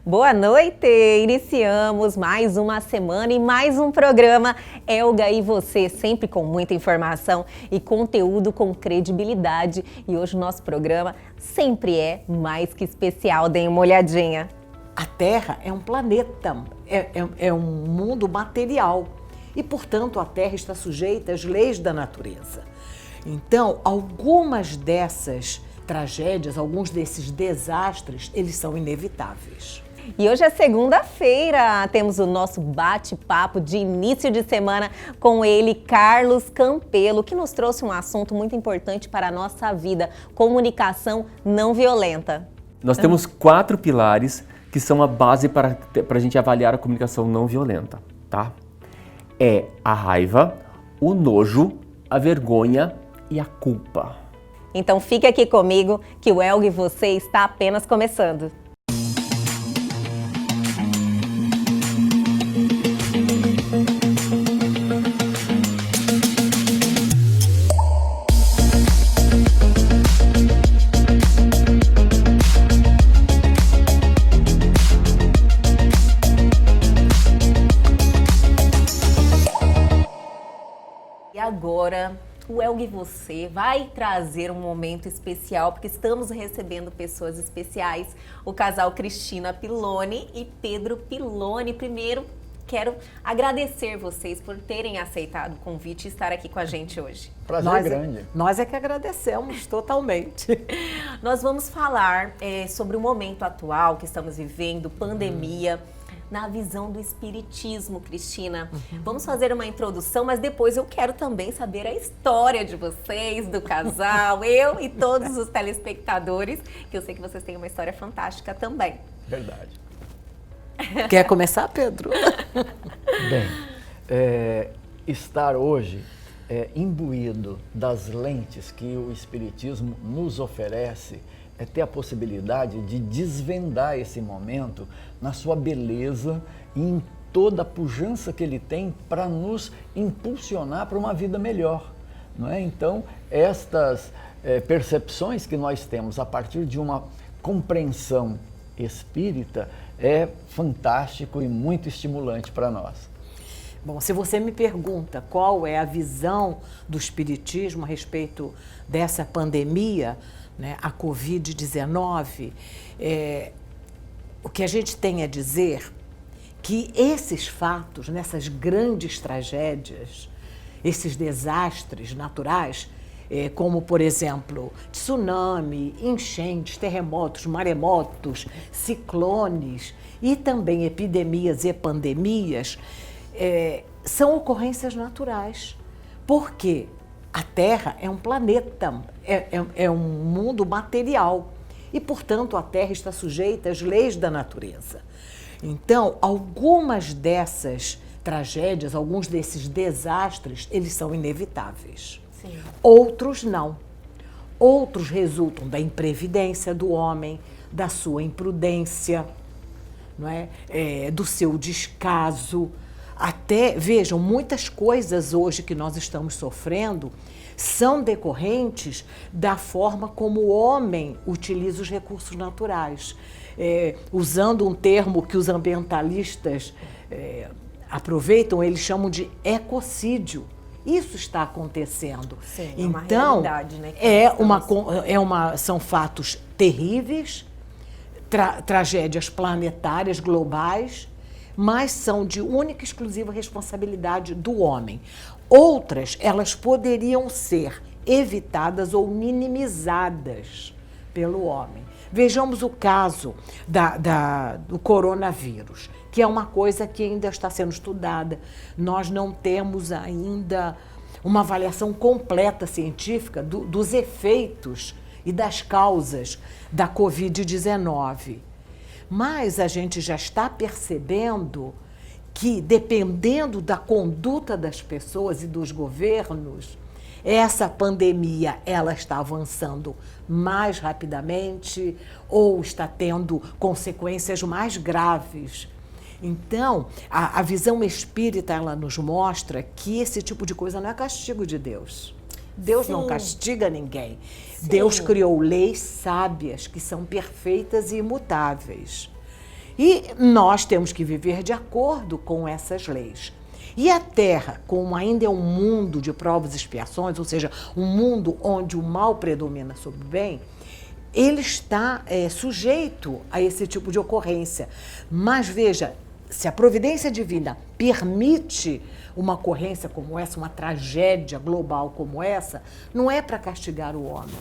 Boa noite! Iniciamos mais uma semana e mais um programa Elga e Você, sempre com muita informação e conteúdo com credibilidade. E hoje o nosso programa sempre é mais que especial, deem uma olhadinha. A Terra é um planeta, é um mundo material e, portanto, a Terra está sujeita às leis da natureza. Então, algumas dessas tragédias, alguns desses desastres, eles são inevitáveis. E hoje é segunda-feira, temos o nosso bate-papo de início de semana com ele, Carlos Campelo, que nos trouxe um assunto muito importante para a nossa vida, comunicação não violenta. Nós temos 4 pilares que são a base para a gente avaliar a comunicação não violenta, tá? É a raiva, o nojo, a vergonha e a culpa. Então fique aqui comigo que o Elga e Você está apenas começando. E agora, o Elga e Você vai trazer um momento especial, porque estamos recebendo pessoas especiais, o casal Cristina Piloni e Pedro Piloni. Primeiro, quero agradecer vocês por terem aceitado o convite e estar aqui com a gente hoje. Prazer grande. Nós é que agradecemos totalmente. Nós vamos falar sobre o momento atual que estamos vivendo, pandemia, na visão do espiritismo, Cristina. Vamos fazer uma introdução, mas depois eu quero também saber a história de vocês, do casal, eu e todos os telespectadores, que eu sei que vocês têm uma história fantástica também. Verdade. Quer começar, Pedro? Bem, estar hoje imbuído das lentes que o Espiritismo nos oferece é ter a possibilidade de desvendar esse momento na sua beleza e em toda a pujança que ele tem para nos impulsionar para uma vida melhor, não é? Então, estas percepções que nós temos a partir de uma compreensão espírita é fantástico e muito estimulante para nós. Bom, se você me pergunta qual é a visão do espiritismo a respeito dessa pandemia, né, a Covid-19, o que a gente tem a dizer que esses fatos, nessas grandes tragédias, esses desastres naturais, como, por exemplo, tsunami, enchentes, terremotos, maremotos, ciclones e também epidemias e pandemias, são ocorrências naturais. Por quê? A Terra é um planeta, é um mundo material e, portanto, a Terra está sujeita às leis da natureza. Então, algumas dessas tragédias, alguns desses desastres, eles são inevitáveis. Sim. Outros não. Outros resultam da imprevidência do homem, da sua imprudência, não é? Do seu descaso. Até, vejam, muitas coisas hoje que nós estamos sofrendo são decorrentes da forma como o homem utiliza os recursos naturais. Usando um termo que os ambientalistas aproveitam, eles chamam de ecocídio. Isso está acontecendo. Sim, então, uma realidade, né, são fatos terríveis, tragédias planetárias, globais, mas são de única e exclusiva responsabilidade do homem. Outras, elas poderiam ser evitadas ou minimizadas pelo homem. Vejamos o caso do coronavírus, que é uma coisa que ainda está sendo estudada. Nós não temos ainda uma avaliação completa científica dos efeitos e das causas da Covid-19. Mas a gente já está percebendo que, dependendo da conduta das pessoas e dos governos, essa pandemia ela está avançando mais rapidamente ou está tendo consequências mais graves. Então, a visão espírita ela nos mostra que esse tipo de coisa não é castigo de Deus. Deus não castiga ninguém. Deus criou leis sábias que são perfeitas e imutáveis. E nós temos que viver de acordo com essas leis. E a Terra, como ainda é um mundo de provas e expiações, ou seja, um mundo onde o mal predomina sobre o bem, ele está sujeito a esse tipo de ocorrência. Mas veja, se a providência divina permite uma ocorrência como essa, uma tragédia global como essa, não é para castigar o homem.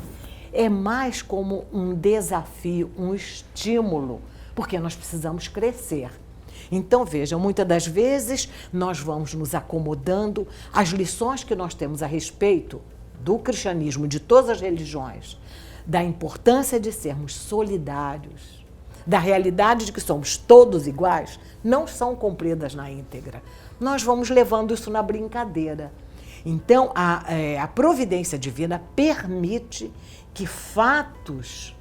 É mais como um desafio, um estímulo, porque nós precisamos crescer. Então, vejam, muitas das vezes nós vamos nos acomodando às lições que nós temos a respeito do cristianismo, de todas as religiões, da importância de sermos solidários, da realidade de que somos todos iguais, não são cumpridas na íntegra. Nós vamos levando isso na brincadeira. Então, a providência divina permite que fatos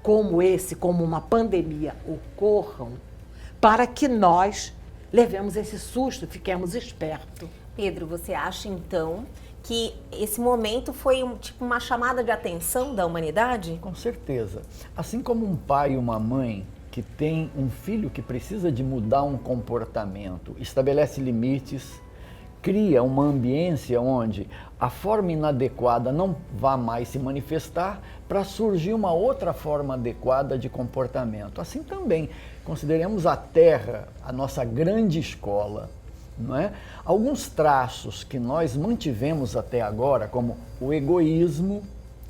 como esse, como uma pandemia, ocorram para que nós levemos esse susto, fiquemos espertos. Pedro, você acha então que esse momento foi tipo uma chamada de atenção da humanidade? Com certeza. Assim como um pai e uma mãe que tem um filho que precisa de mudar um comportamento, estabelece limites, cria uma ambiência onde a forma inadequada não vá mais se manifestar para surgir uma outra forma adequada de comportamento. Assim também, consideremos a Terra a nossa grande escola, não é? Alguns traços que nós mantivemos até agora, como o egoísmo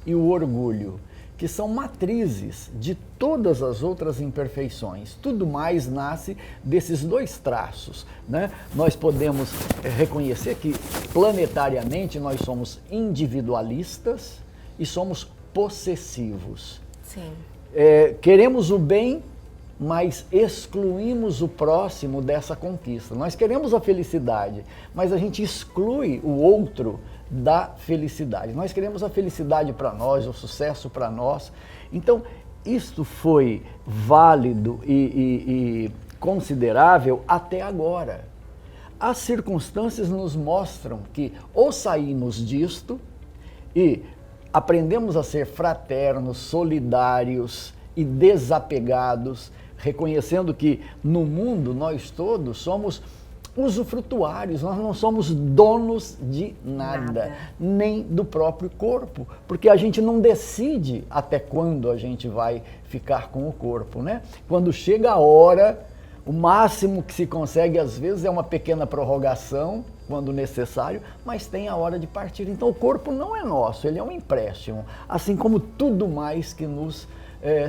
e o orgulho, que são matrizes de todas as outras imperfeições. Tudo mais nasce desses dois traços, né? Nós podemos reconhecer que planetariamente nós somos individualistas e somos possessivos. Sim. Queremos o bem, mas excluímos o próximo dessa conquista. Nós queremos a felicidade, mas a gente exclui o outro da felicidade. Nós queremos a felicidade para nós, o sucesso para nós. Então, isto foi válido e considerável até agora. As circunstâncias nos mostram que ou saímos disto e aprendemos a ser fraternos, solidários e desapegados, reconhecendo que no mundo nós todos somos usufrutuários, nós não somos donos de nada, nem do próprio corpo, porque a gente não decide até quando a gente vai ficar com o corpo, né? Quando chega a hora, o máximo que se consegue às vezes é uma pequena prorrogação, quando necessário, mas tem a hora de partir. Então o corpo não é nosso, ele é um empréstimo, assim como tudo mais que nos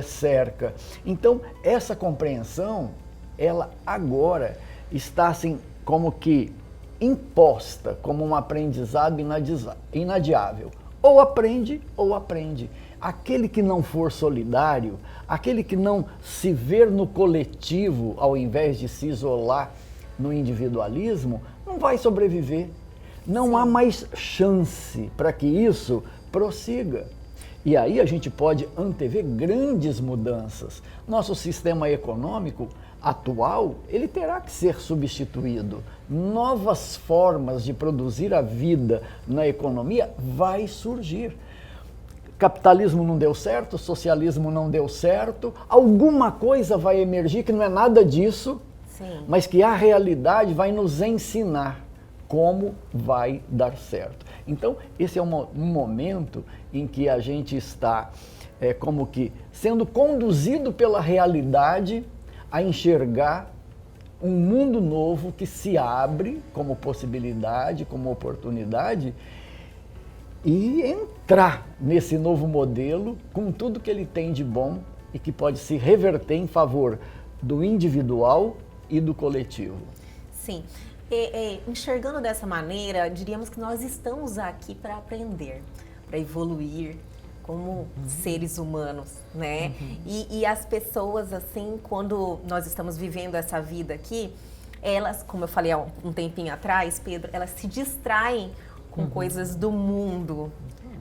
cerca. Então essa compreensão, ela agora está assim como que imposta como um aprendizado inadiável. Ou aprende ou aprende. Aquele que não for solidário, aquele que não se ver no coletivo ao invés de se isolar no individualismo, não vai sobreviver. Não há mais chance para que isso prossiga. E aí a gente pode antever grandes mudanças. Nosso sistema econômico atual, ele terá que ser substituído. Novas formas de produzir a vida na economia vai surgir. Capitalismo não deu certo, socialismo não deu certo, alguma coisa vai emergir que não é nada disso, Sim. mas que a realidade vai nos ensinar como vai dar certo. Então, esse é um momento em que a gente está como que sendo conduzido pela realidade a enxergar um mundo novo que se abre como possibilidade, como oportunidade, e entrar nesse novo modelo com tudo que ele tem de bom e que pode se reverter em favor do individual e do coletivo. Sim. Enxergando dessa maneira, diríamos que nós estamos aqui para aprender, para evoluir como seres humanos, né? E as pessoas, assim, quando nós estamos vivendo essa vida aqui, elas, como eu falei há um tempinho atrás, Pedro, elas se distraem com coisas do mundo,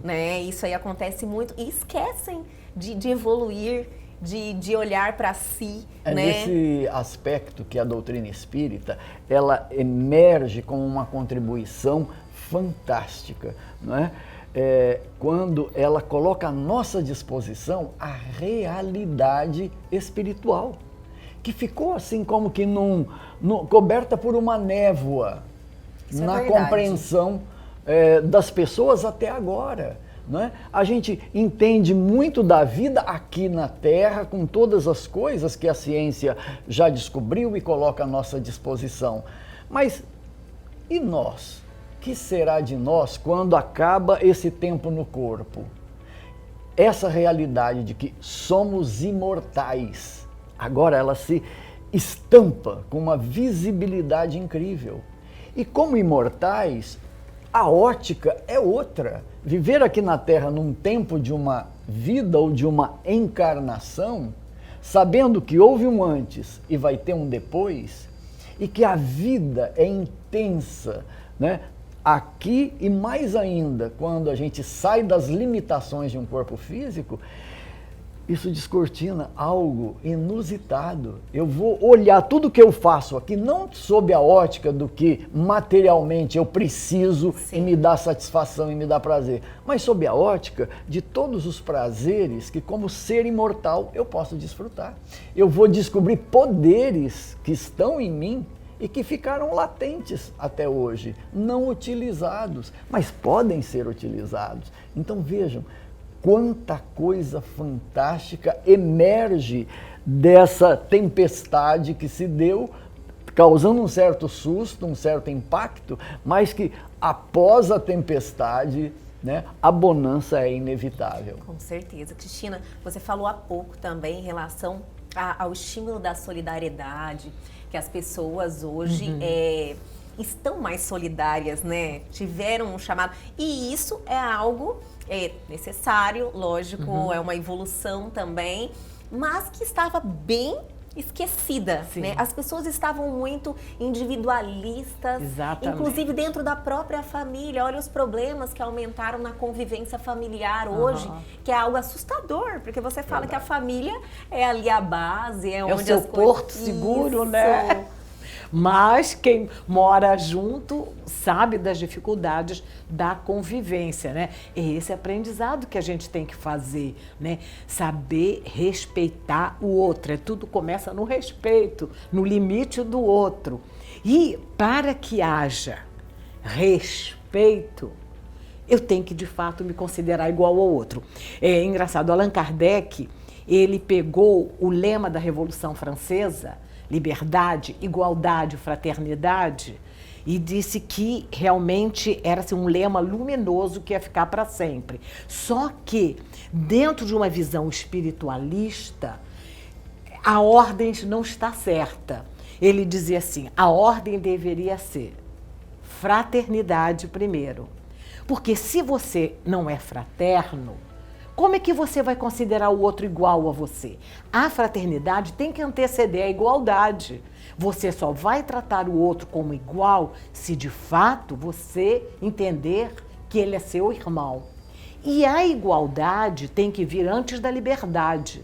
né? Isso aí acontece muito e esquecem de evoluir, de olhar para si, né? Nesse aspecto que a doutrina espírita, ela emerge como uma contribuição fantástica, não é? Quando ela coloca à nossa disposição a realidade espiritual. que ficou assim como que coberta por uma névoa Isso é na verdade. compreensão das pessoas até agora. Não é? A gente entende muito da vida aqui na Terra, com todas as coisas que a ciência já descobriu e coloca à nossa disposição. Mas e nós? O que será de nós quando acaba esse tempo no corpo? Essa realidade de que somos imortais, agora ela se estampa com uma visibilidade incrível. E como imortais, a ótica é outra. Viver aqui na Terra num tempo de uma vida ou de uma encarnação, sabendo que houve um antes e vai ter um depois, e que a vida é intensa, né? Aqui e mais ainda, quando a gente sai das limitações de um corpo físico, isso descortina algo inusitado. Eu vou olhar tudo que eu faço aqui, não sob a ótica do que materialmente eu preciso e me dá satisfação e me dá prazer, mas sob a ótica de todos os prazeres que, como ser imortal, eu posso desfrutar. Eu vou descobrir poderes que estão em mim e que ficaram latentes até hoje, não utilizados, mas podem ser utilizados. Então vejam, quanta coisa fantástica emerge dessa tempestade que se deu, causando um certo susto, um certo impacto, mas que após a tempestade, né, a bonança é inevitável. Com certeza. Cristina, você falou há pouco também em relação ao estímulo da solidariedade, que as pessoas hoje estão mais solidárias, né? Tiveram um chamado. E isso é algo necessário, lógico, é uma evolução também, mas que estava bem esquecida, né? As pessoas estavam muito individualistas, Exatamente. inclusive dentro da própria família. Olha os problemas que aumentaram na convivência familiar hoje, que é algo assustador, porque você fala que a família é ali a base, é onde o seu as coisas... porto seguro, né? Mas quem mora junto sabe das dificuldades da convivência, né? E esse aprendizado que a gente tem que fazer, né? Saber respeitar o outro. Tudo começa no respeito, no limite do outro. E para que haja respeito, eu tenho que, de fato, me considerar igual ao outro. É engraçado, Allan Kardec, ele pegou o lema da Revolução Francesa, liberdade, igualdade, fraternidade, e disse que realmente era assim, um lema luminoso que ia ficar para sempre. Só que, dentro de uma visão espiritualista, a ordem não está certa. Ele dizia assim, a ordem deveria ser fraternidade primeiro. Porque se você não é fraterno, como é que você vai considerar o outro igual a você? A fraternidade tem que anteceder a igualdade. Você só vai tratar o outro como igual se de fato você entender que ele é seu irmão. E a igualdade tem que vir antes da liberdade.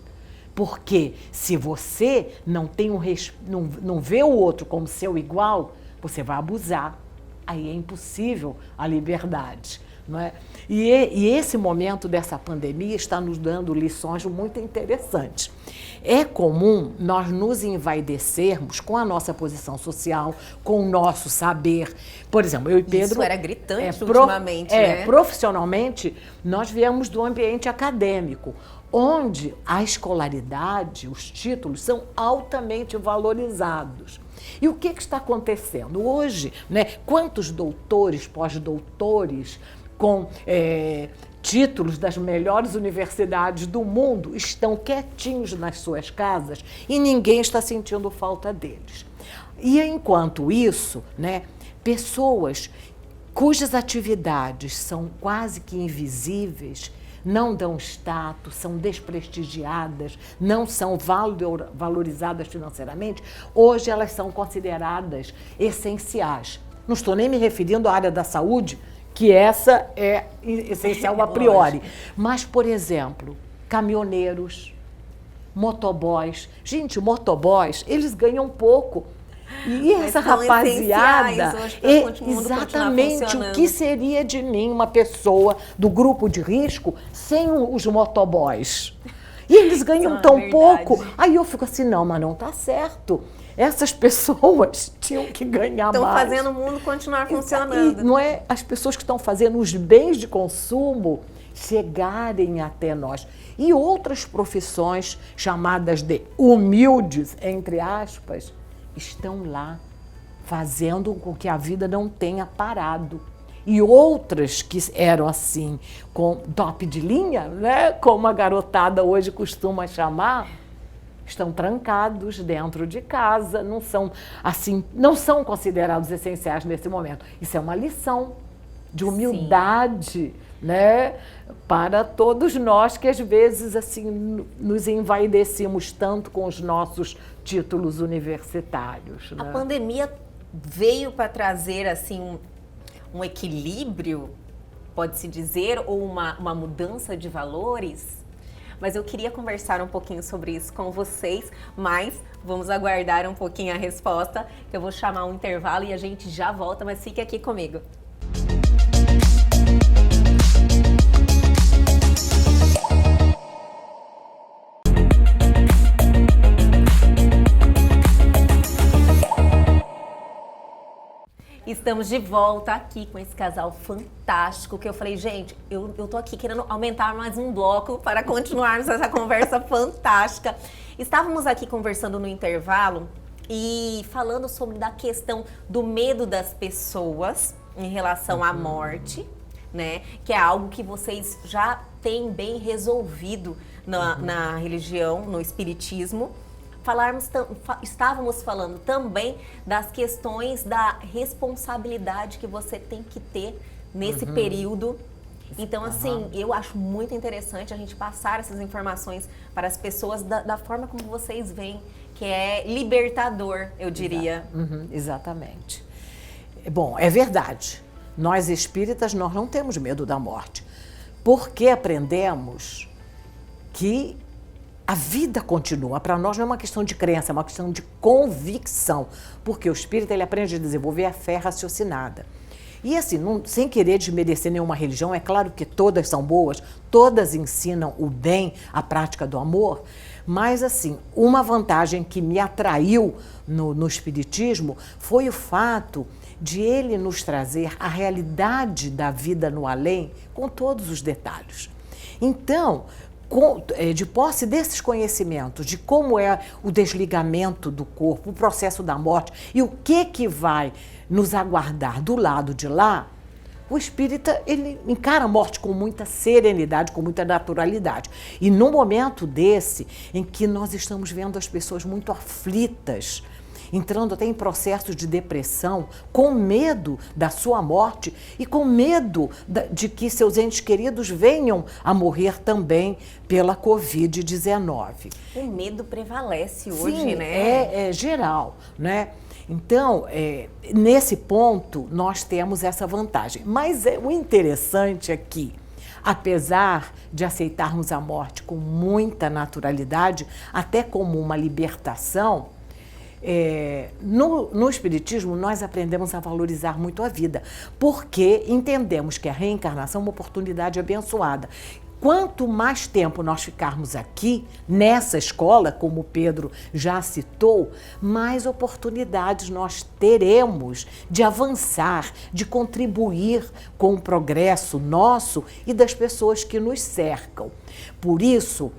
Porque se você não vê o outro como seu igual, você vai abusar. Aí é impossível a liberdade. Não é? E esse momento dessa pandemia está nos dando lições muito interessantes. É comum nós nos envaidecermos com a nossa posição social, com o nosso saber. Por exemplo, eu e Pedro... Isso era gritante ultimamente, né? Profissionalmente, nós viemos do ambiente acadêmico, onde a escolaridade, os títulos são altamente valorizados. E o que está acontecendo hoje, né? Quantos doutores, pós-doutores, com títulos das melhores universidades do mundo estão quietinhos nas suas casas e ninguém está sentindo falta deles. E enquanto isso, né, pessoas cujas atividades são quase que invisíveis, não dão status, são desprestigiadas, não são valorizadas financeiramente, hoje elas são consideradas essenciais. Não estou nem me referindo à área da saúde, que essa é essencial a priori. Mas, por exemplo, caminhoneiros, motoboys. Gente, motoboys, eles ganham pouco. E essa rapaziada, exatamente, o que seria de mim uma pessoa do grupo de risco sem os motoboys? E eles ganham tão verdade. pouco. Aí eu fico assim, não, mas não tá certo. Essas pessoas tinham que ganhar Estão mais. fazendo o mundo continuar E funcionando. não é as pessoas que estão fazendo os bens de consumo chegarem até nós. E outras profissões chamadas de humildes, entre aspas, estão lá fazendo com que a vida não tenha parado. E outras que eram assim, com top de linha, né, como a garotada hoje costuma chamar, estão trancados dentro de casa, não são assim, não são considerados essenciais nesse momento. Isso é uma lição de humildade, né, para todos nós que às vezes assim nos envaidecemos tanto com os nossos títulos universitários. A Né? pandemia veio para trazer assim um equilíbrio, pode-se dizer, ou uma mudança de valores? Mas eu queria conversar um pouquinho sobre isso com vocês, mas vamos aguardar um pouquinho a resposta, que eu vou chamar um intervalo e a gente já volta, mas fique aqui comigo. Estamos de volta aqui com esse casal fantástico, que eu falei, gente, eu tô aqui querendo aumentar mais um bloco para continuarmos essa conversa fantástica. Estávamos aqui conversando no intervalo e falando sobre da questão do medo das pessoas em relação à morte, né? Que é algo que vocês já têm bem resolvido na religião, no espiritismo. Estávamos falando também das questões da responsabilidade que você tem que ter nesse período. Então, assim, eu acho muito interessante a gente passar essas informações para as pessoas da forma como vocês veem, que é libertador, eu diria. Exatamente. Bom, é verdade. Nós espíritas, nós não temos medo da morte, porque aprendemos que a vida continua. Para nós não é uma questão de crença, é uma questão de convicção, porque o espírita ele aprende a desenvolver a fé raciocinada. E assim, sem querer desmerecer nenhuma religião, é claro que todas são boas, todas ensinam o bem, a prática do amor, mas assim, uma vantagem que me atraiu no espiritismo foi o fato de ele nos trazer a realidade da vida no além com todos os detalhes. Então, de posse desses conhecimentos, de como é o desligamento do corpo, o processo da morte e o que vai nos aguardar do lado de lá, o espírita ele encara a morte com muita serenidade, com muita naturalidade. E num momento desse, em que nós estamos vendo as pessoas muito aflitas, entrando até em processos de depressão, com medo da sua morte e com medo de que seus entes queridos venham a morrer também pela Covid-19. O medo prevalece hoje, Sim, né? É geral, né? Então, nesse ponto, nós temos essa vantagem. Mas o interessante é que, apesar de aceitarmos a morte com muita naturalidade, até como uma libertação, no Espiritismo, nós aprendemos a valorizar muito a vida, porque entendemos que a reencarnação é uma oportunidade abençoada. Quanto mais tempo nós ficarmos aqui, nessa escola, como o Pedro já citou, mais oportunidades nós teremos de avançar, de contribuir com o progresso nosso e das pessoas que nos cercam. Por isso,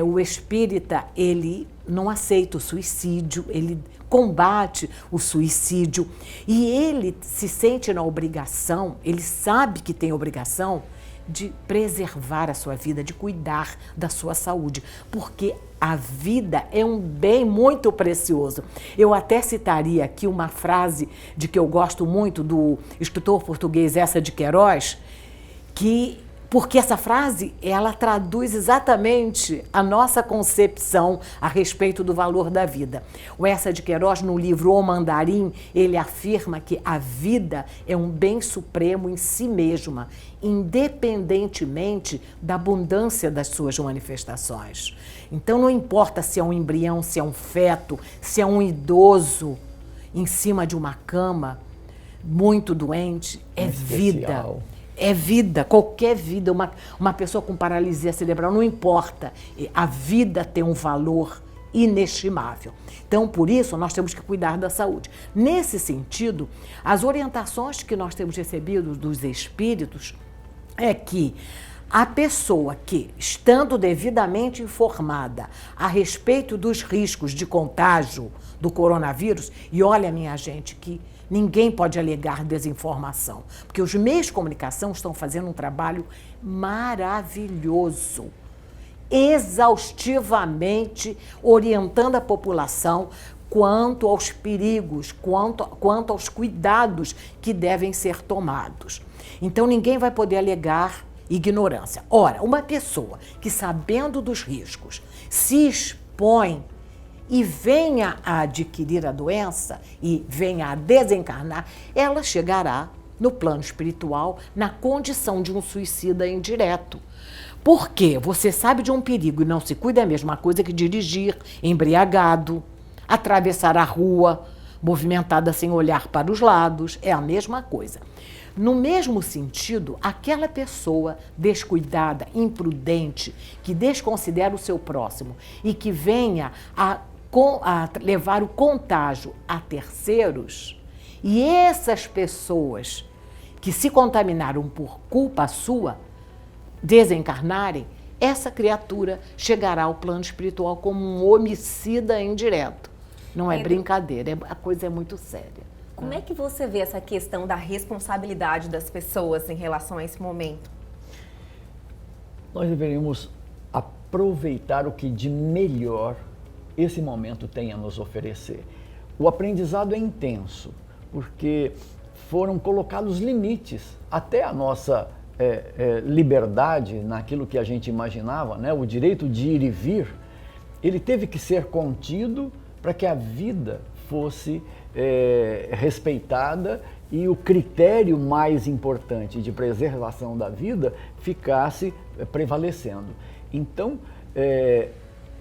o espírita, ele não aceita o suicídio, ele combate o suicídio e ele se sente na obrigação, ele sabe que tem obrigação de preservar a sua vida, de cuidar da sua saúde, porque a vida é um bem muito precioso. Eu até citaria aqui uma frase de que eu gosto muito do escritor português Eça de Queiroz, porque essa frase, ela traduz exatamente a nossa concepção a respeito do valor da vida. O Eça de Queiroz, no livro O Mandarim, ele afirma que a vida é um bem supremo em si mesma, independentemente da abundância das suas manifestações. Então não importa se é um embrião, se é um feto, se é um idoso em cima de uma cama, muito doente, é vida. É vida, qualquer vida, uma pessoa com paralisia cerebral, não importa. A vida tem um valor inestimável. Então, por isso, nós temos que cuidar da saúde. Nesse sentido, as orientações que nós temos recebido dos espíritos é que a pessoa que, estando devidamente informada a respeito dos riscos de contágio do coronavírus, e olha, minha gente, que ninguém pode alegar desinformação, porque os meios de comunicação estão fazendo um trabalho maravilhoso, exaustivamente orientando a população quanto aos perigos, quanto aos cuidados que devem ser tomados. Então, ninguém vai poder alegar ignorância. Ora, uma pessoa que, sabendo dos riscos, se expõe e venha a adquirir a doença e venha a desencarnar, ela chegará no plano espiritual na condição de um suicida indireto. Porque você sabe de um perigo e não se cuida, é a mesma coisa que dirigir embriagado, atravessar a rua movimentada sem olhar para os lados, é a mesma coisa. No mesmo sentido, aquela pessoa descuidada, imprudente, que desconsidera o seu próximo e que venha a levar o contágio a terceiros, e essas pessoas que se contaminaram por culpa sua desencarnarem, essa criatura chegará ao plano espiritual como um homicida indireto. Não é brincadeira, a coisa é muito séria. Como é que você vê essa questão da responsabilidade das pessoas em relação a esse momento? Nós deveríamos aproveitar o que de melhor esse momento tem a nos oferecer. O aprendizado é intenso, porque foram colocados limites até a nossa liberdade naquilo que a gente imaginava, né? O direito de ir e vir, ele teve que ser contido para que a vida fosse respeitada e o critério mais importante de preservação da vida ficasse prevalecendo. Então,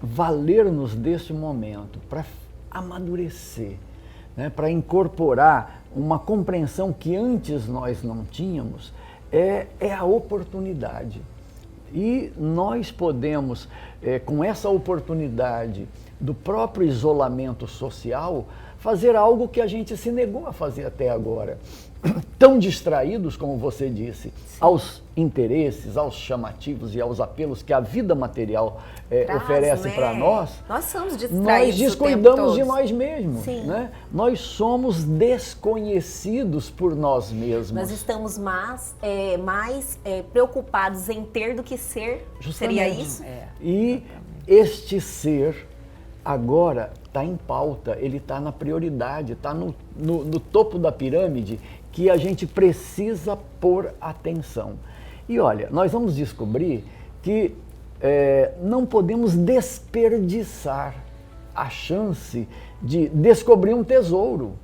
valer-nos deste momento para amadurecer, né, para incorporar uma compreensão que antes nós não tínhamos, é a oportunidade. E nós podemos, com essa oportunidade do próprio isolamento social, fazer algo que a gente se negou a fazer até agora. Tão distraídos, como você disse, aos interesses, aos chamativos e aos apelos que a vida material oferece para nós. Nós somos distraídos. Nós descuidamos de nós mesmos. Né? Nós somos desconhecidos por nós mesmos. Nós estamos mais preocupados em ter do que ser. Justamente. Seria isso? E este ser agora está em pauta, ele está na prioridade, está no topo da pirâmide que a gente precisa pôr atenção. E olha, nós vamos descobrir que não podemos desperdiçar a chance de descobrir um tesouro.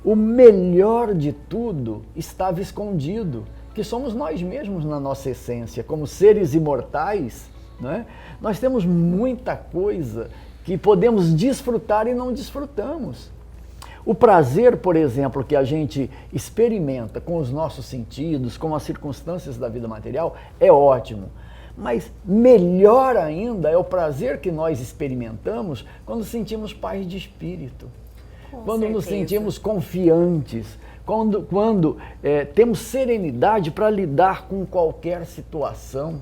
O melhor de tudo estava escondido, que somos nós mesmos na nossa essência, como seres imortais, né? Nós temos muita coisa que podemos desfrutar e não desfrutamos. O prazer, por exemplo, que a gente experimenta com os nossos sentidos, com as circunstâncias da vida material, é ótimo. Mas melhor ainda é o prazer que nós experimentamos quando sentimos paz de espírito, quando nos sentimos confiantes, quando temos serenidade para lidar com qualquer situação.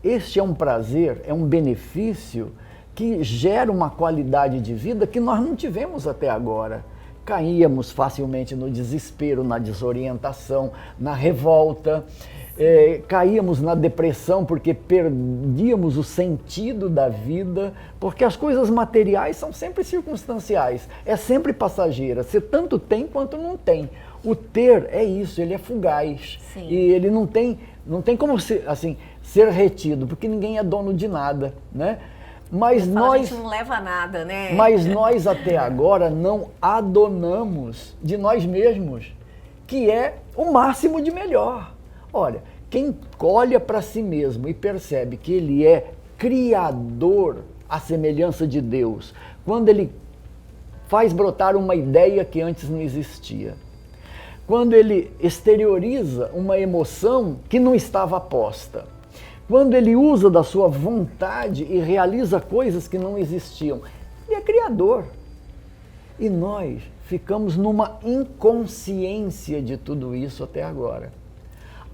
Este é um prazer, é um benefício que gera uma qualidade de vida que nós não tivemos até agora. Caíamos facilmente no desespero, na desorientação, na revolta, caíamos na depressão porque perdíamos o sentido da vida, porque as coisas materiais são sempre circunstanciais, é sempre passageira, você tanto tem quanto não tem. O ter é isso, ele é fugaz. Sim. E ele não tem como ser retido, porque ninguém é dono de nada, né? Mas a gente não leva a nada, né? Mas nós até agora não adonamos de nós mesmos, que é o máximo de melhor. Olha, quem olha para si mesmo e percebe que ele é criador à semelhança de Deus, quando ele faz brotar uma ideia que antes não existia, quando ele exterioriza uma emoção que não estava posta, quando ele usa da sua vontade e realiza coisas que não existiam. Ele é criador. E nós ficamos numa inconsciência de tudo isso até agora.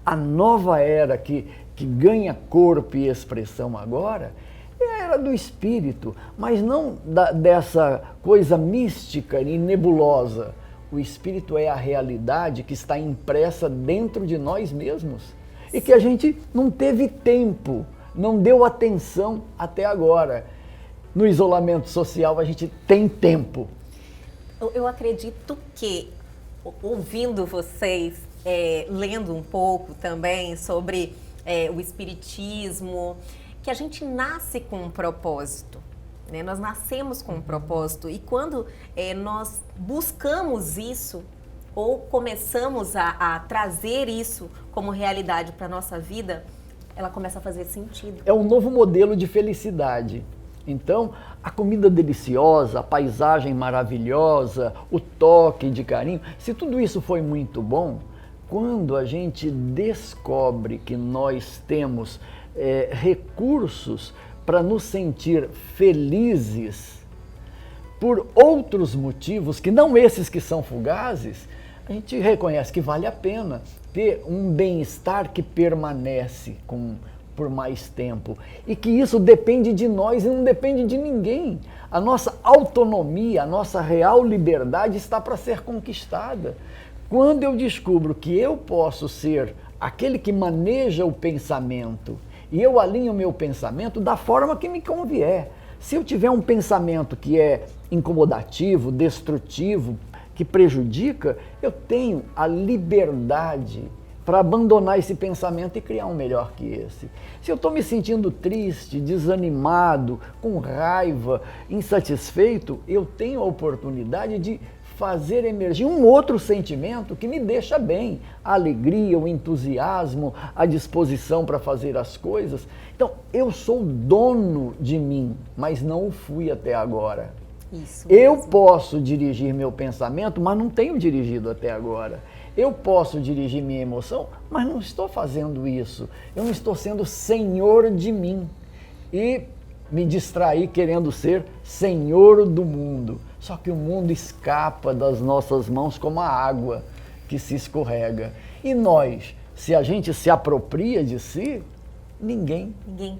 A nova era que ganha corpo e expressão agora é a era do espírito, mas não dessa coisa mística e nebulosa. O espírito é a realidade que está impressa dentro de nós mesmos e que a gente não teve tempo, não deu atenção até agora. No isolamento social a gente tem tempo. Eu acredito que, ouvindo vocês, lendo um pouco também sobre o espiritismo, que a gente nasce com um propósito, né? Nós nascemos com um propósito e quando nós buscamos isso ou começamos a trazer isso como realidade para a nossa vida, ela começa a fazer sentido. É um novo modelo de felicidade. Então, a comida deliciosa, a paisagem maravilhosa, o toque de carinho, se tudo isso foi muito bom, quando a gente descobre que nós temos recursos para nos sentir felizes por outros motivos, que não esses que são fugazes, a gente reconhece que vale a pena ter um bem-estar que permanece por mais tempo e que isso depende de nós e não depende de ninguém. A nossa autonomia, a nossa real liberdade está para ser conquistada. Quando eu descubro que eu posso ser aquele que maneja o pensamento e eu alinho o meu pensamento da forma que me convier. Se eu tiver um pensamento que é incomodativo, destrutivo, que prejudica, eu tenho a liberdade para abandonar esse pensamento e criar um melhor que esse. Se eu estou me sentindo triste, desanimado, com raiva, insatisfeito, eu tenho a oportunidade de fazer emergir um outro sentimento que me deixa bem. A alegria, o entusiasmo, a disposição para fazer as coisas. Então, eu sou dono de mim, mas não o fui até agora. Isso Eu mesmo. posso dirigir meu pensamento, mas não tenho dirigido até agora. Eu posso dirigir minha emoção, mas não estou fazendo isso. Eu não estou sendo senhor de mim. E me distrair querendo ser senhor do mundo. Só que o mundo escapa das nossas mãos como a água que se escorrega. E nós, se a gente se apropria de si, ninguém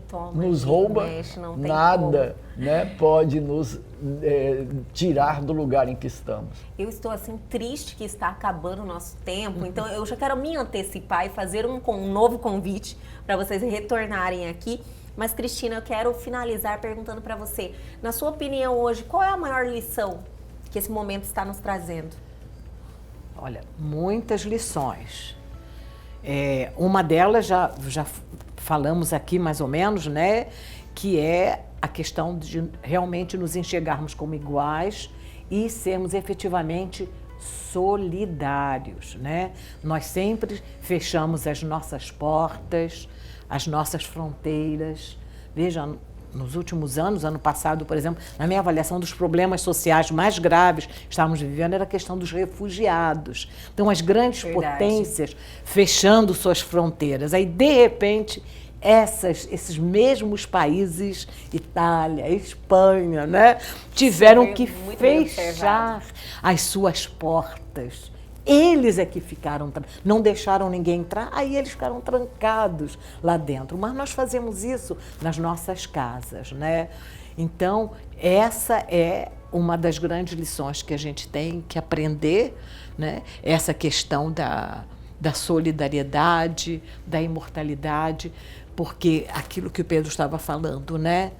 toma, nos ninguém rouba, mexe, não tem nada, né, pode nos tirar do lugar em que estamos. Eu estou assim triste que está acabando o nosso tempo, então eu já quero me antecipar e fazer um novo convite para vocês retornarem aqui. Mas, Cristina, eu quero finalizar perguntando para você, na sua opinião hoje, qual é a maior lição que esse momento está nos trazendo? Olha, muitas lições. Uma delas já falamos aqui mais ou menos, né? Que é a questão de realmente nos enxergarmos como iguais e sermos efetivamente solidários, né? Nós sempre fechamos as nossas portas, as nossas fronteiras. Veja, nos últimos anos, ano passado, por exemplo, na minha avaliação dos problemas sociais mais graves que estávamos vivendo era a questão dos refugiados. Então, as grandes potências fechando suas fronteiras. Aí, de repente, esses mesmos países, Itália, Espanha, né, tiveram que fechar as suas portas. Eles é que ficaram, não deixaram ninguém entrar, aí eles ficaram trancados lá dentro. Mas nós fazemos isso nas nossas casas, né? Então, essa é uma das grandes lições que a gente tem que aprender, né? Essa questão da solidariedade, da imortalidade, porque aquilo que o Pedro estava falando, né?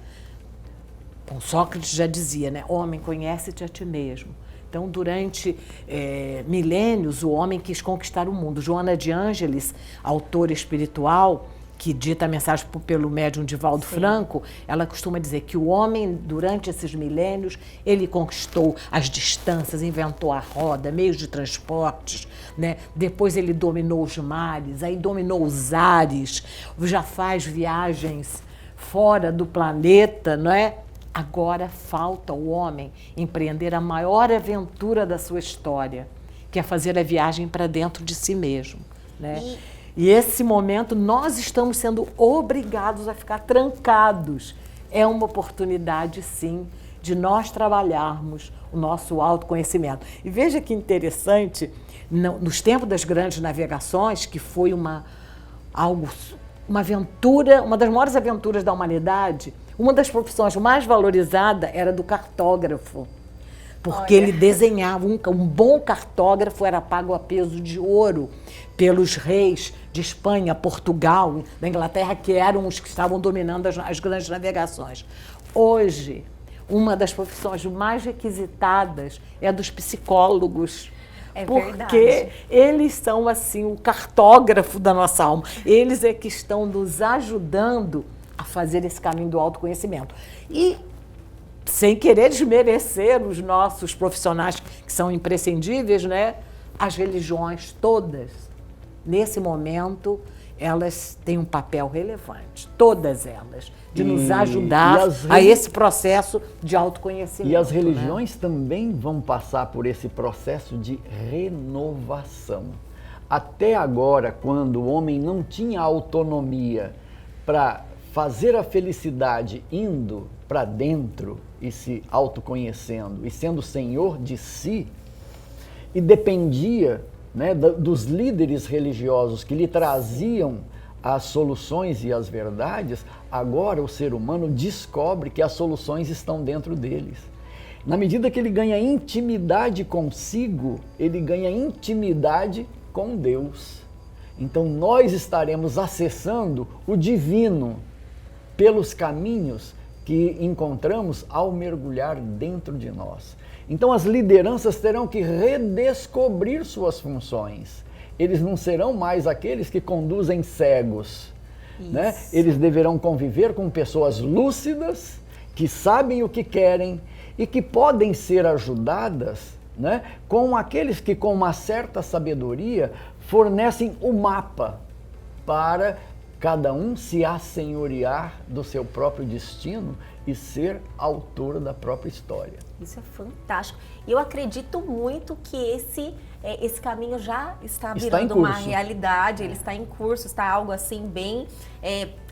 Bom, Sócrates já dizia, né? Homem, conhece-te a ti mesmo. Então, durante milênios, o homem quis conquistar o mundo. Joana de Ângeles, autora espiritual, que dita a mensagem pelo médium Divaldo Franco, ela costuma dizer que o homem, durante esses milênios, ele conquistou as distâncias, inventou a roda, meios de transportes, né? Depois ele dominou os mares, aí dominou os ares, já faz viagens fora do planeta, não é? Agora falta o homem empreender a maior aventura da sua história, que é fazer a viagem para dentro de si mesmo, né? E esse momento nós estamos sendo obrigados a ficar trancados. É uma oportunidade, sim, de nós trabalharmos o nosso autoconhecimento. E veja que interessante, nos tempos das grandes navegações, que foi uma aventura, uma das maiores aventuras da humanidade, uma das profissões mais valorizadas era do cartógrafo. Porque ele desenhava, um bom cartógrafo era pago a peso de ouro pelos reis de Espanha, Portugal, da Inglaterra, que eram os que estavam dominando as grandes navegações. Hoje, uma das profissões mais requisitadas é a dos psicólogos. É porque verdade. eles são assim o cartógrafo da nossa alma. Eles é que estão nos ajudando a fazer esse caminho do autoconhecimento. E sem querer desmerecer os nossos profissionais que são imprescindíveis, né? As religiões todas, nesse momento, elas têm um papel relevante, todas elas, de nos ajudar a esse processo de autoconhecimento. E as né? religiões também vão passar por esse processo de renovação. Até agora, quando o homem não tinha autonomia para fazer a felicidade indo para dentro e se autoconhecendo e sendo senhor de si, e dependia, né, dos líderes religiosos que lhe traziam as soluções e as verdades, agora o ser humano descobre que as soluções estão dentro deles. Na medida que ele ganha intimidade consigo, ele ganha intimidade com Deus. Então nós estaremos acessando o divino pelos caminhos que encontramos ao mergulhar dentro de nós. Então as lideranças terão que redescobrir suas funções. Eles não serão mais aqueles que conduzem cegos, né? Eles deverão conviver com pessoas lúcidas, que sabem o que querem e que podem ser ajudadas, né, com aqueles que com uma certa sabedoria fornecem o mapa para cada um se assenhorear do seu próprio destino e ser autor da própria história. Isso é fantástico. E eu acredito muito que esse caminho já está virando uma realidade, ele está em curso, está algo assim bem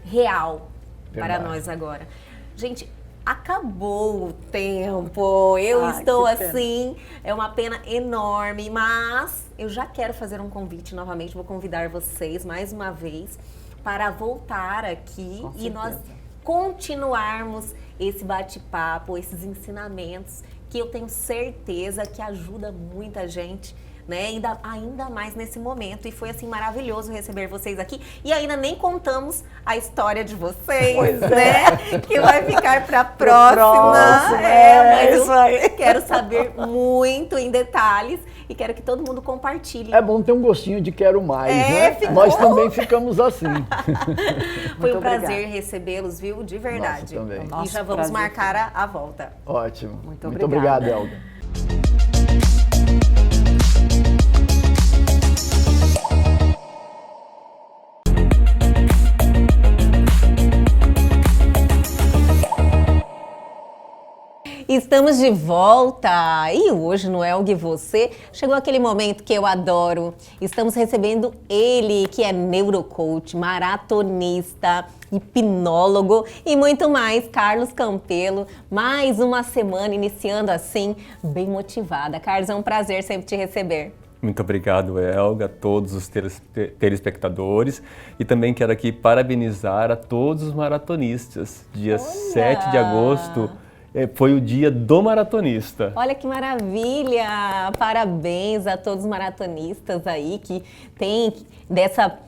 real para nós agora. Gente, acabou o tempo, eu estou assim, é uma pena enorme, mas eu já quero fazer um convite novamente, vou convidar vocês mais uma vez para voltar aqui e nós continuarmos esse bate-papo, esses ensinamentos que eu tenho certeza que ajuda muita gente, né? Ainda mais nesse momento. E foi assim maravilhoso receber vocês aqui. E ainda nem contamos a história de vocês, né? Que vai ficar para a próxima. Mas isso aí. eu quero saber muito em detalhes e quero que todo mundo compartilhe. É bom ter um gostinho de quero mais, né? Ficou. Nós também ficamos assim. Foi um Muito prazer obrigada. recebê-los, viu? De verdade. Nossa, também. E já vamos marcar a volta. Ótimo. Muito obrigado, obrigada. Elga. Estamos de volta e hoje no Elga e Você chegou aquele momento que eu adoro. Estamos recebendo ele, que é neurocoach, maratonista, hipnólogo e muito mais, Carlos Campelo. Mais uma semana iniciando assim, bem motivada. Carlos, é um prazer sempre te receber. Muito obrigado, Elga, a todos os telespectadores e também quero aqui parabenizar a todos os maratonistas. Dia 7 de agosto foi o dia do maratonista. Olha que maravilha! Parabéns a todos os maratonistas aí que tem dessa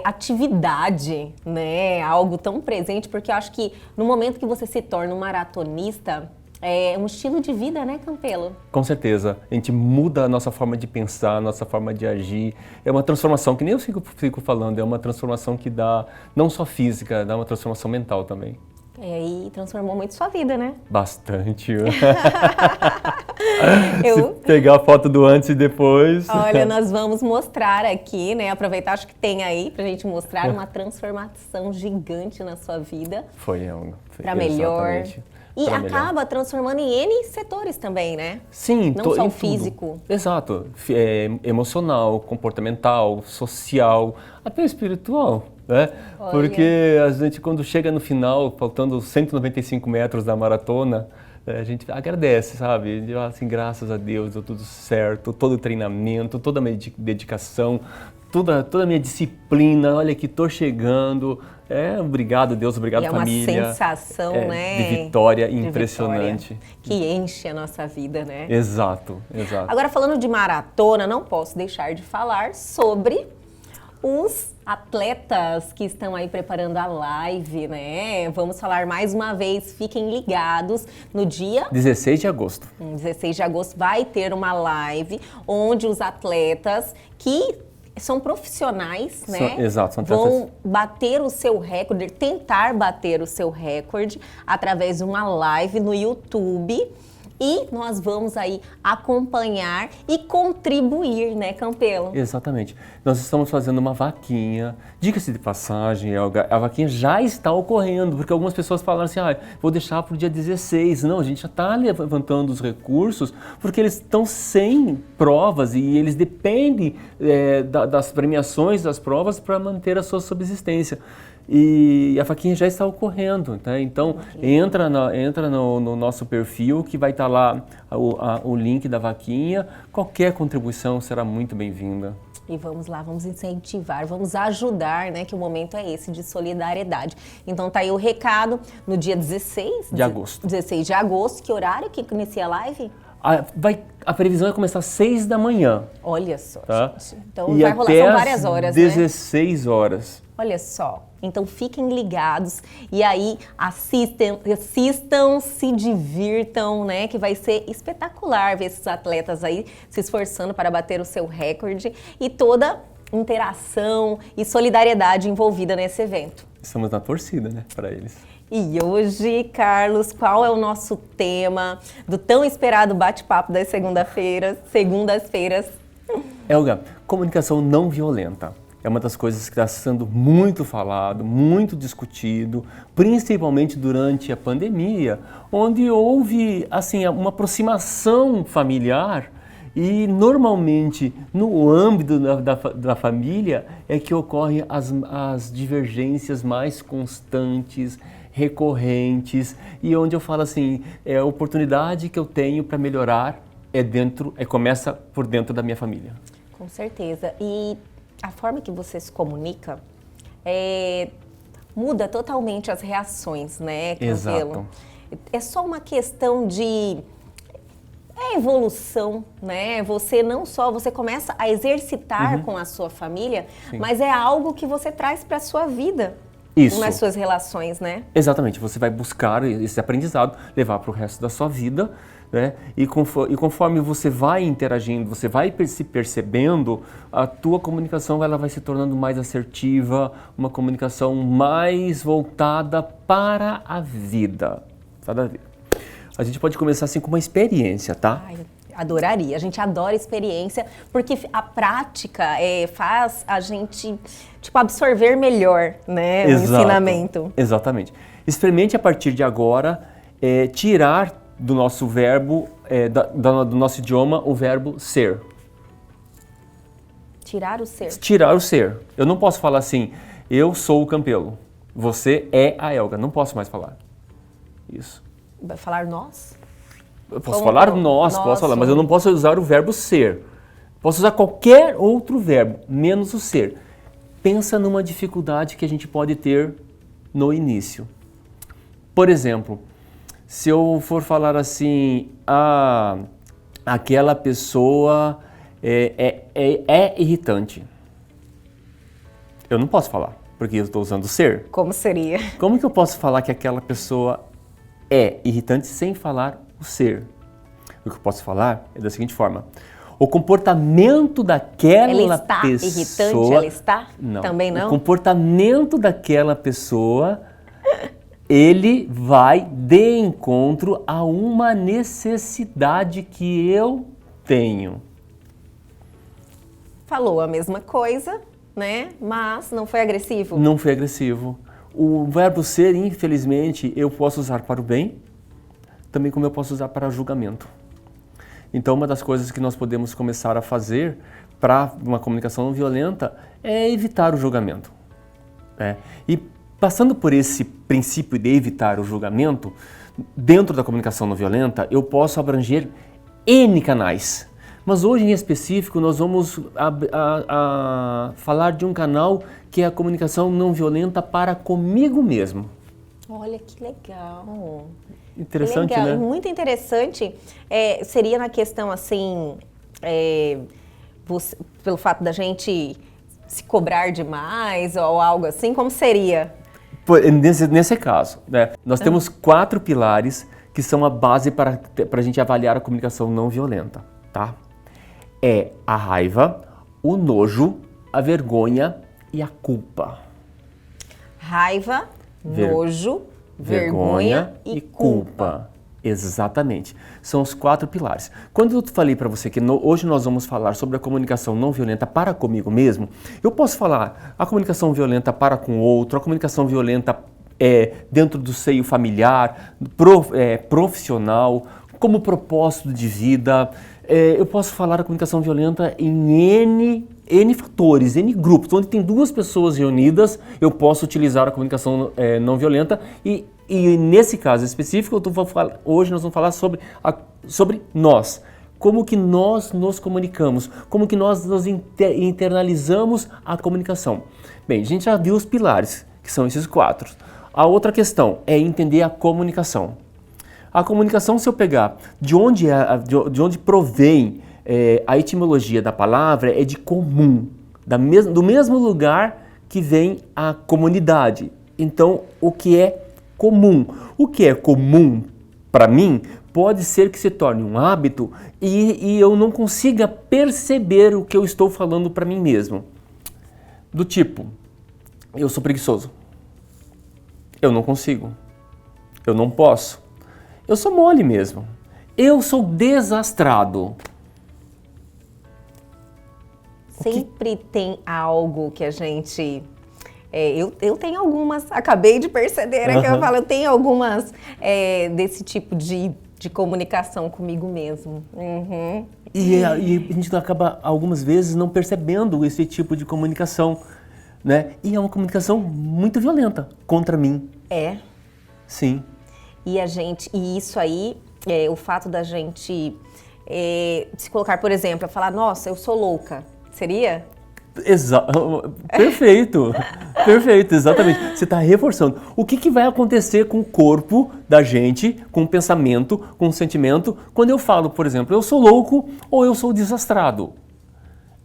atividade, né? Algo tão presente, porque eu acho que no momento que você se torna um maratonista, é um estilo de vida, né, Campelo? Com certeza. A gente muda a nossa forma de pensar, a nossa forma de agir. É uma transformação, que nem eu fico falando, é uma transformação que dá, não só física, dá uma transformação mental também. E transformou muito sua vida, né? Bastante. Se pegar a foto do antes e depois... Olha, nós vamos mostrar aqui, né? Aproveitar, acho que tem aí, pra gente mostrar uma transformação gigante na sua vida. Foi, Pra melhor. Exatamente. E pra melhor. acaba transformando em N setores também, né? Sim, Não só em o tudo. físico. Exato. Emocional, comportamental, social, até espiritual, né? Olha. Porque a gente, quando chega no final, faltando 195 metros da maratona, a gente agradece, sabe? A gente fala assim, graças a Deus, deu tudo certo, todo o treinamento, toda a minha dedicação, toda a minha disciplina, olha que tô chegando. Obrigado Deus, obrigado E família. É uma sensação, né? De vitória de impressionante. vitória, que enche a nossa vida, né? Exato, exato. Agora, falando de maratona, não posso deixar de falar sobre os atletas que estão aí preparando a live, né? Vamos falar mais uma vez, fiquem ligados no dia 16 de agosto. 16 de agosto vai ter uma live onde os atletas que são profissionais, né? Exato, são vão bater o seu recorde, tentar bater o seu recorde através de uma live no YouTube. E nós vamos aí acompanhar e contribuir, né, Campelo? Exatamente. Nós estamos fazendo uma vaquinha. Diga-se de passagem, Elga, a vaquinha já está ocorrendo, porque algumas pessoas falaram assim, vou deixar para o dia 16. Não, a gente já está levantando os recursos, porque eles estão sem provas e eles dependem das premiações das provas para manter a sua subsistência. E a vaquinha já está ocorrendo, tá? Então entra no nosso perfil que vai estar lá o link da vaquinha. Qualquer contribuição será muito bem-vinda. E vamos lá, vamos incentivar, vamos ajudar, né? Que o momento é esse de solidariedade. Então tá aí o recado no dia 16 de agosto. 16 de agosto, que horário que inicia a live? A previsão é começar às 6 da manhã. Olha só, tá? gente. Então e vai rolar, são várias horas, 16 horas. Olha só. Então fiquem ligados e aí assistam, se divirtam, né? Que vai ser espetacular ver esses atletas aí se esforçando para bater o seu recorde e toda interação e solidariedade envolvida nesse evento. Estamos na torcida, né, para eles. E hoje, Carlos, qual é o nosso tema do tão esperado bate-papo das segundas-feiras? Elga, comunicação não violenta. É uma das coisas que está sendo muito falado, muito discutido, principalmente durante a pandemia, onde houve assim, uma aproximação familiar e normalmente no âmbito da família é que ocorrem as divergências mais constantes, recorrentes e onde eu falo assim, a oportunidade que eu tenho para melhorar começa por dentro da minha família. Com certeza. E a forma que você se comunica muda totalmente as reações, né, Campelo? Exato. É só uma questão de evolução, né? Você não só, você começa a exercitar com a sua família, Sim. mas é algo que você traz para a sua vida. Isso. Nas suas relações, né? Exatamente. Você vai buscar esse aprendizado, levar para o resto da sua vida, né? E conforme você vai interagindo, você vai se percebendo, a tua comunicação ela vai se tornando mais assertiva, uma comunicação mais voltada para a vida. A gente pode começar assim com uma experiência, tá? Ai, adoraria. A gente adora experiência, porque a prática faz a gente absorver melhor, né, Exato, o ensinamento. Exatamente. Experimente a partir de agora tirar do nosso verbo, do nosso idioma, o verbo ser. Tirar o ser. Tirar o ser. Eu não posso falar assim, eu sou o Campelo, você é a Elga. Não posso mais falar isso. Vai falar nós? Eu posso falar nós, posso falar, mas eu não posso usar o verbo ser. Posso usar qualquer outro verbo, menos o ser. Pensa numa dificuldade que a gente pode ter no início. Por exemplo, se eu for falar assim, aquela pessoa é irritante. Eu não posso falar, porque eu estou usando ser. Como seria? Como que eu posso falar que aquela pessoa é irritante sem falar o ser? O que eu posso falar é da seguinte forma. O comportamento daquela pessoa... Ela está irritante? Ela está? Não. Também não? O comportamento daquela pessoa, ele vai de encontro a uma necessidade que eu tenho. Falou a mesma coisa, né? Mas não foi agressivo. Não foi agressivo. O verbo ser, infelizmente, eu posso usar para o bem também como eu posso usar para julgamento. Então, uma das coisas que nós podemos começar a fazer para uma comunicação não violenta é evitar o julgamento. Né? E passando por esse princípio de evitar o julgamento, dentro da comunicação não violenta, eu posso abranger N canais. Mas hoje, em específico, nós vamos falar de um canal que é a comunicação não violenta para comigo mesmo. Olha que legal. Interessante, que legal. né? Muito interessante. Seria na questão, assim, pelo fato da gente se cobrar demais ou algo assim, como seria? Nesse caso, né? Nós temos 4 pilares que são a base para a gente avaliar a comunicação não violenta, tá? É a raiva, o nojo, a vergonha e a culpa. Raiva, nojo, vergonha e culpa. Exatamente. São os 4 pilares. Quando eu falei para você que hoje nós vamos falar sobre a comunicação não violenta para comigo mesmo, eu posso falar a comunicação violenta para com o outro, a comunicação violenta dentro do seio familiar, profissional, como propósito de vida. Eu posso falar a comunicação violenta em N fatores, N grupos. Onde tem 2 pessoas reunidas, eu posso utilizar a comunicação não violenta e nesse caso específico, hoje nós vamos falar sobre nós. Como que nós nos comunicamos, como que nós nos internalizamos a comunicação. Bem, a gente já viu os pilares, que são esses 4. A outra questão é entender a comunicação. A comunicação, se eu pegar de onde provém a etimologia da palavra, é de comum, do mesmo lugar que vem a comunidade. Então, o que é comum? O que é comum para mim pode ser que se torne um hábito e eu não consiga perceber o que eu estou falando para mim mesmo. Do tipo, eu sou preguiçoso. Eu não consigo. Eu não posso. Eu sou mole mesmo. Eu sou desastrado. Sempre tem algo que a gente... eu tenho algumas, acabei de perceber aqui, eu tenho algumas desse tipo de comunicação comigo mesmo. Uhum. E a gente acaba, algumas vezes, não percebendo esse tipo de comunicação, né? E é uma comunicação muito violenta contra mim. É. Sim. E isso aí, o fato da gente se colocar, por exemplo, a falar, nossa, eu sou louca, seria? Perfeito, perfeito, exatamente. Você está reforçando. O que vai acontecer com o corpo da gente, com o pensamento, com o sentimento, quando eu falo, por exemplo, eu sou louco ou eu sou desastrado?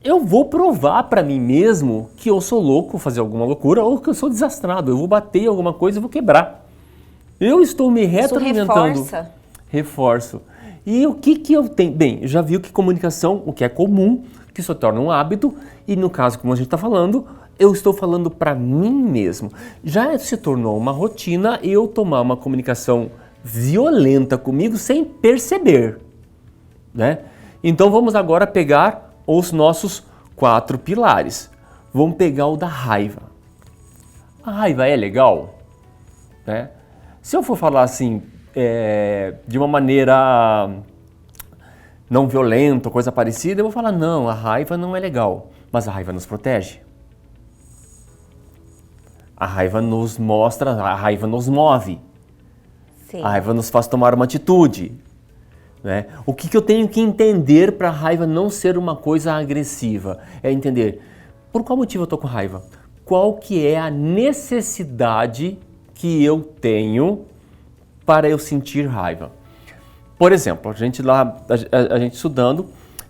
Eu vou provar para mim mesmo que eu sou louco, fazer alguma loucura, ou que eu sou desastrado. Eu vou bater em alguma coisa e vou quebrar. Eu estou me retroalimentando. Isso reforça. Reforço. E o que eu tenho? Bem, já viu que comunicação, o que é comum, que se torna um hábito, e no caso, como a gente está falando, eu estou falando para mim mesmo. Já se tornou uma rotina eu tomar uma comunicação violenta comigo sem perceber, né? Então vamos agora pegar os nossos 4 pilares. Vamos pegar o da raiva. A raiva é legal, né? Se eu for falar assim, de uma maneira não violenta, coisa parecida, eu vou falar, não, a raiva não é legal. Mas a raiva nos protege. A raiva nos mostra, a raiva nos move. Sim. A raiva nos faz tomar uma atitude. Né? O que eu tenho que entender para a raiva não ser uma coisa agressiva? É entender, por qual motivo eu estou com raiva? Qual que é a necessidade que eu tenho para eu sentir raiva? Por exemplo, a gente estudando,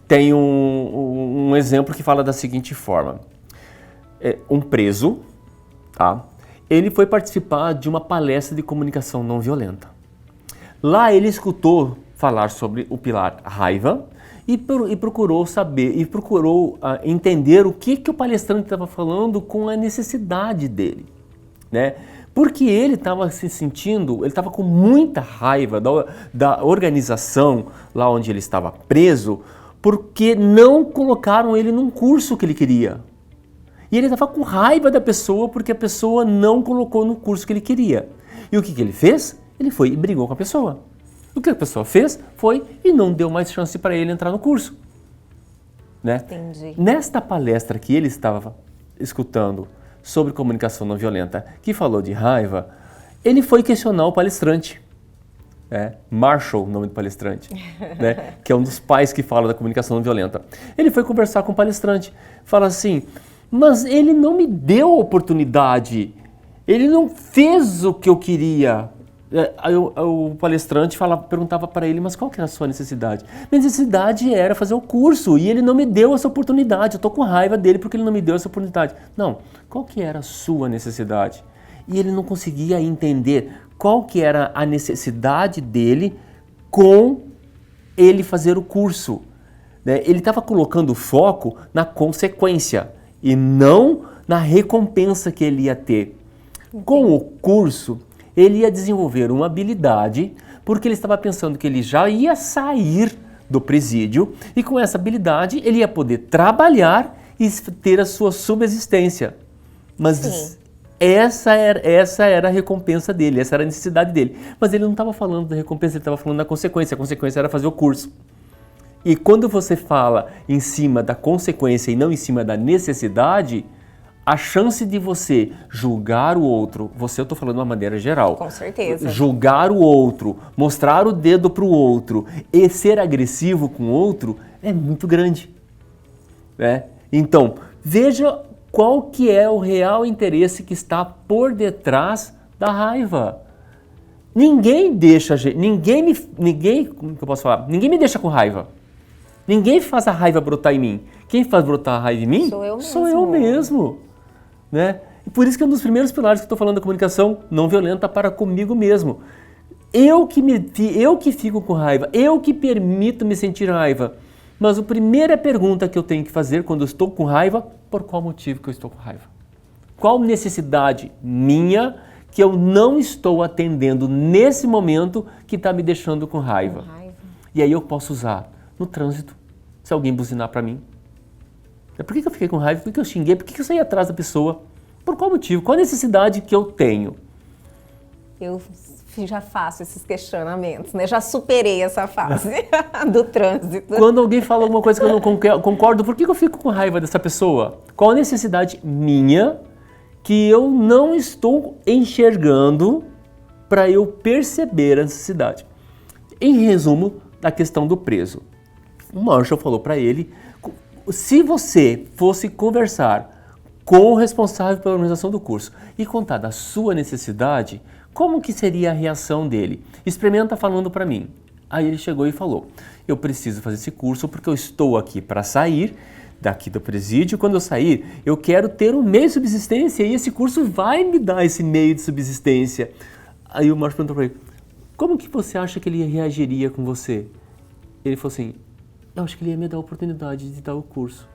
tem um exemplo que fala da seguinte forma. Um preso, tá? Ele foi participar de uma palestra de comunicação não violenta. Lá ele escutou falar sobre o pilar raiva e procurou saber, e procurou entender o que o palestrante estava falando com a necessidade dele, né? Porque ele estava se sentindo, ele estava com muita raiva da organização lá onde ele estava preso, porque não colocaram ele num curso que ele queria. E ele estava com raiva da pessoa porque a pessoa não colocou no curso que ele queria. E o que ele fez? Ele foi e brigou com a pessoa. O que a pessoa fez foi e não deu mais chance para ele entrar no curso. Né? Entendi. Nesta palestra que ele estava escutando sobre comunicação não violenta, que falou de raiva, ele foi questionar o palestrante. Marshall, o nome do palestrante, né? Que é um dos pais que fala da comunicação não violenta. Ele foi conversar com o palestrante, fala assim, mas ele não me deu a oportunidade, ele não fez o que eu queria. Aí o palestrante perguntava para ele, mas qual que era a sua necessidade? Minha necessidade era fazer o curso e ele não me deu essa oportunidade, eu estou com raiva dele porque ele não me deu essa oportunidade. Não, qual que era a sua necessidade? E ele não conseguia entender qual que era a necessidade dele com ele fazer o curso. Né? Ele estava colocando o foco na consequência e não na recompensa que ele ia ter. Com o curso, ele ia desenvolver uma habilidade, porque ele estava pensando que ele já ia sair do presídio e com essa habilidade ele ia poder trabalhar e ter a sua subsistência. Mas Sim. essa era a recompensa dele, essa era a necessidade dele. Mas ele não estava falando da recompensa, ele estava falando da consequência. A consequência era fazer o curso. E quando você fala em cima da consequência e não em cima da necessidade, a chance de você julgar o outro, eu estou falando de uma maneira geral. Com certeza. Julgar o outro, mostrar o dedo para o outro e ser agressivo com o outro é muito grande. Né? Então, veja qual que é o real interesse que está por detrás da raiva. Ninguém como que eu posso falar? Ninguém me deixa com raiva. Ninguém faz a raiva brotar em mim. Quem faz brotar a raiva em mim? Sou eu mesmo. Né? E por isso que é um dos primeiros pilares que eu estou falando da comunicação não violenta para comigo mesmo. Eu que fico com raiva, eu que permito me sentir raiva. Mas a primeira pergunta que eu tenho que fazer quando eu estou com raiva, por qual motivo que eu estou com raiva? Qual necessidade minha que eu não estou atendendo nesse momento que está me deixando com raiva? E aí eu posso usar no trânsito, se alguém buzinar para mim. Por que eu fiquei com raiva? Por que eu xinguei? Por que eu saí atrás da pessoa? Por qual motivo? Qual a necessidade que eu tenho? Eu já faço esses questionamentos, né? Já superei essa fase do trânsito. Quando alguém fala alguma coisa que eu não concordo, por que eu fico com raiva dessa pessoa? Qual a necessidade minha que eu não estou enxergando para eu perceber a necessidade? Em resumo, da questão do preso. O Marshall falou para ele, se você fosse conversar com o responsável pela organização do curso e contar da sua necessidade, como que seria a reação dele? Experimenta falando para mim. Aí ele chegou e falou, eu preciso fazer esse curso porque eu estou aqui para sair daqui do presídio. Quando eu sair, eu quero ter um meio de subsistência e esse curso vai me dar esse meio de subsistência. Aí o Marshall perguntou para ele, como que você acha que ele reagiria com você? Ele falou assim, eu acho que ele ia me dar a oportunidade de dar o curso.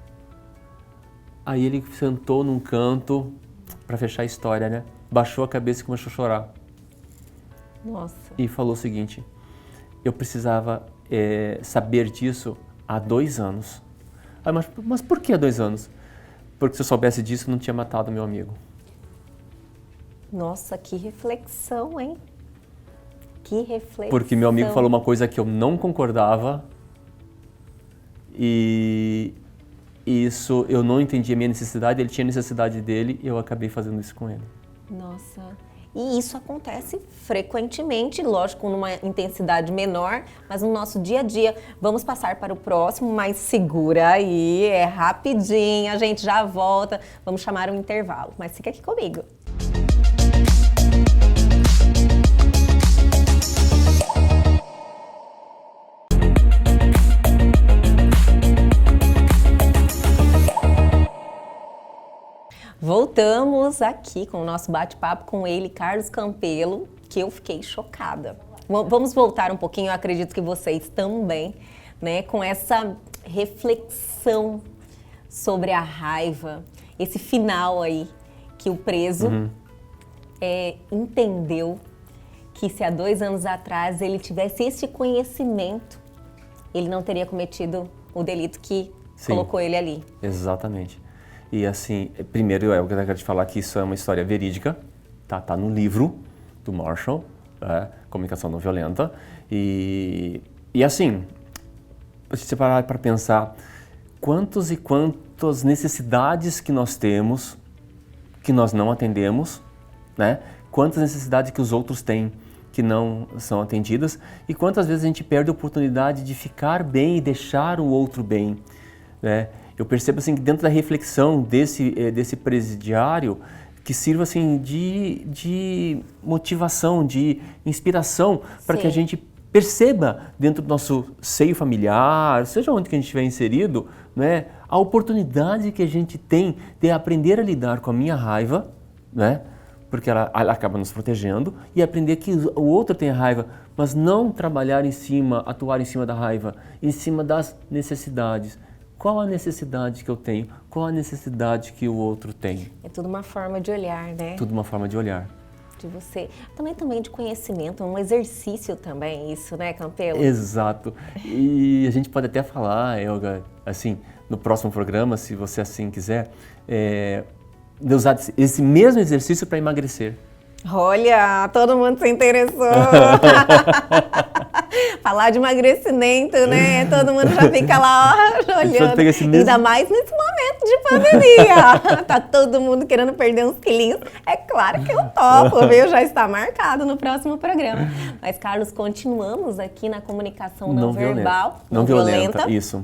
Aí ele sentou num canto, para fechar a história, né? Baixou a cabeça e começou a chorar. Nossa. E falou o seguinte, eu precisava saber disso há 2 anos. Aí, mas por que há 2 anos? Porque se eu soubesse disso, eu não tinha matado meu amigo. Nossa, que reflexão, hein? Que reflexão. Porque meu amigo falou uma coisa que eu não concordava e isso eu não entendi a minha necessidade, ele tinha necessidade dele e eu acabei fazendo isso com ele. Nossa, e isso acontece frequentemente, lógico, numa intensidade menor, mas no nosso dia a dia. Vamos passar para o próximo, mas segura aí, é rapidinho, a gente já volta, vamos chamar um intervalo, mas fica aqui comigo. Voltamos aqui com o nosso bate-papo com ele, Carlos Campelo, que eu fiquei chocada. Vamos voltar um pouquinho, eu acredito que vocês também, né, com essa reflexão sobre a raiva, esse final aí que o preso entendeu que se há 2 anos atrás ele tivesse esse conhecimento, ele não teria cometido o delito que colocou ele ali. Exatamente. E assim, primeiro eu quero te falar que isso é uma história verídica, tá no livro do Marshall, né? Comunicação não violenta. E assim, se você parar para pensar, quantas e quantas necessidades que nós temos, que nós não atendemos, né? Quantas necessidades que os outros têm que não são atendidas e quantas vezes a gente perde a oportunidade de ficar bem e deixar o outro bem, né? Eu percebo assim que dentro da reflexão desse presidiário que sirva assim de motivação, de inspiração para que a gente perceba dentro do nosso seio familiar, seja onde que a gente estiver inserido, né, a oportunidade que a gente tem de aprender a lidar com a minha raiva, né, porque ela acaba nos protegendo, e aprender que o outro tem raiva, mas não trabalhar atuar em cima da raiva, em cima das necessidades. Qual a necessidade que eu tenho? Qual a necessidade que o outro tem? É tudo uma forma de olhar, né? Tudo uma forma de olhar. De você. Também de conhecimento, um exercício também, isso, né, Campelo? Exato. E a gente pode até falar, Elga, assim, no próximo programa, se você assim quiser, de usar esse mesmo exercício para emagrecer. Olha, todo mundo se interessou. Falar de emagrecimento, né? Todo mundo já fica lá olhando. Ainda mais nesse momento de pandemia. Tá todo mundo querendo perder uns quilinhos. É claro que eu topo, viu? Já está marcado no próximo programa. Mas, Carlos, continuamos aqui na comunicação não verbal. Não violenta, isso.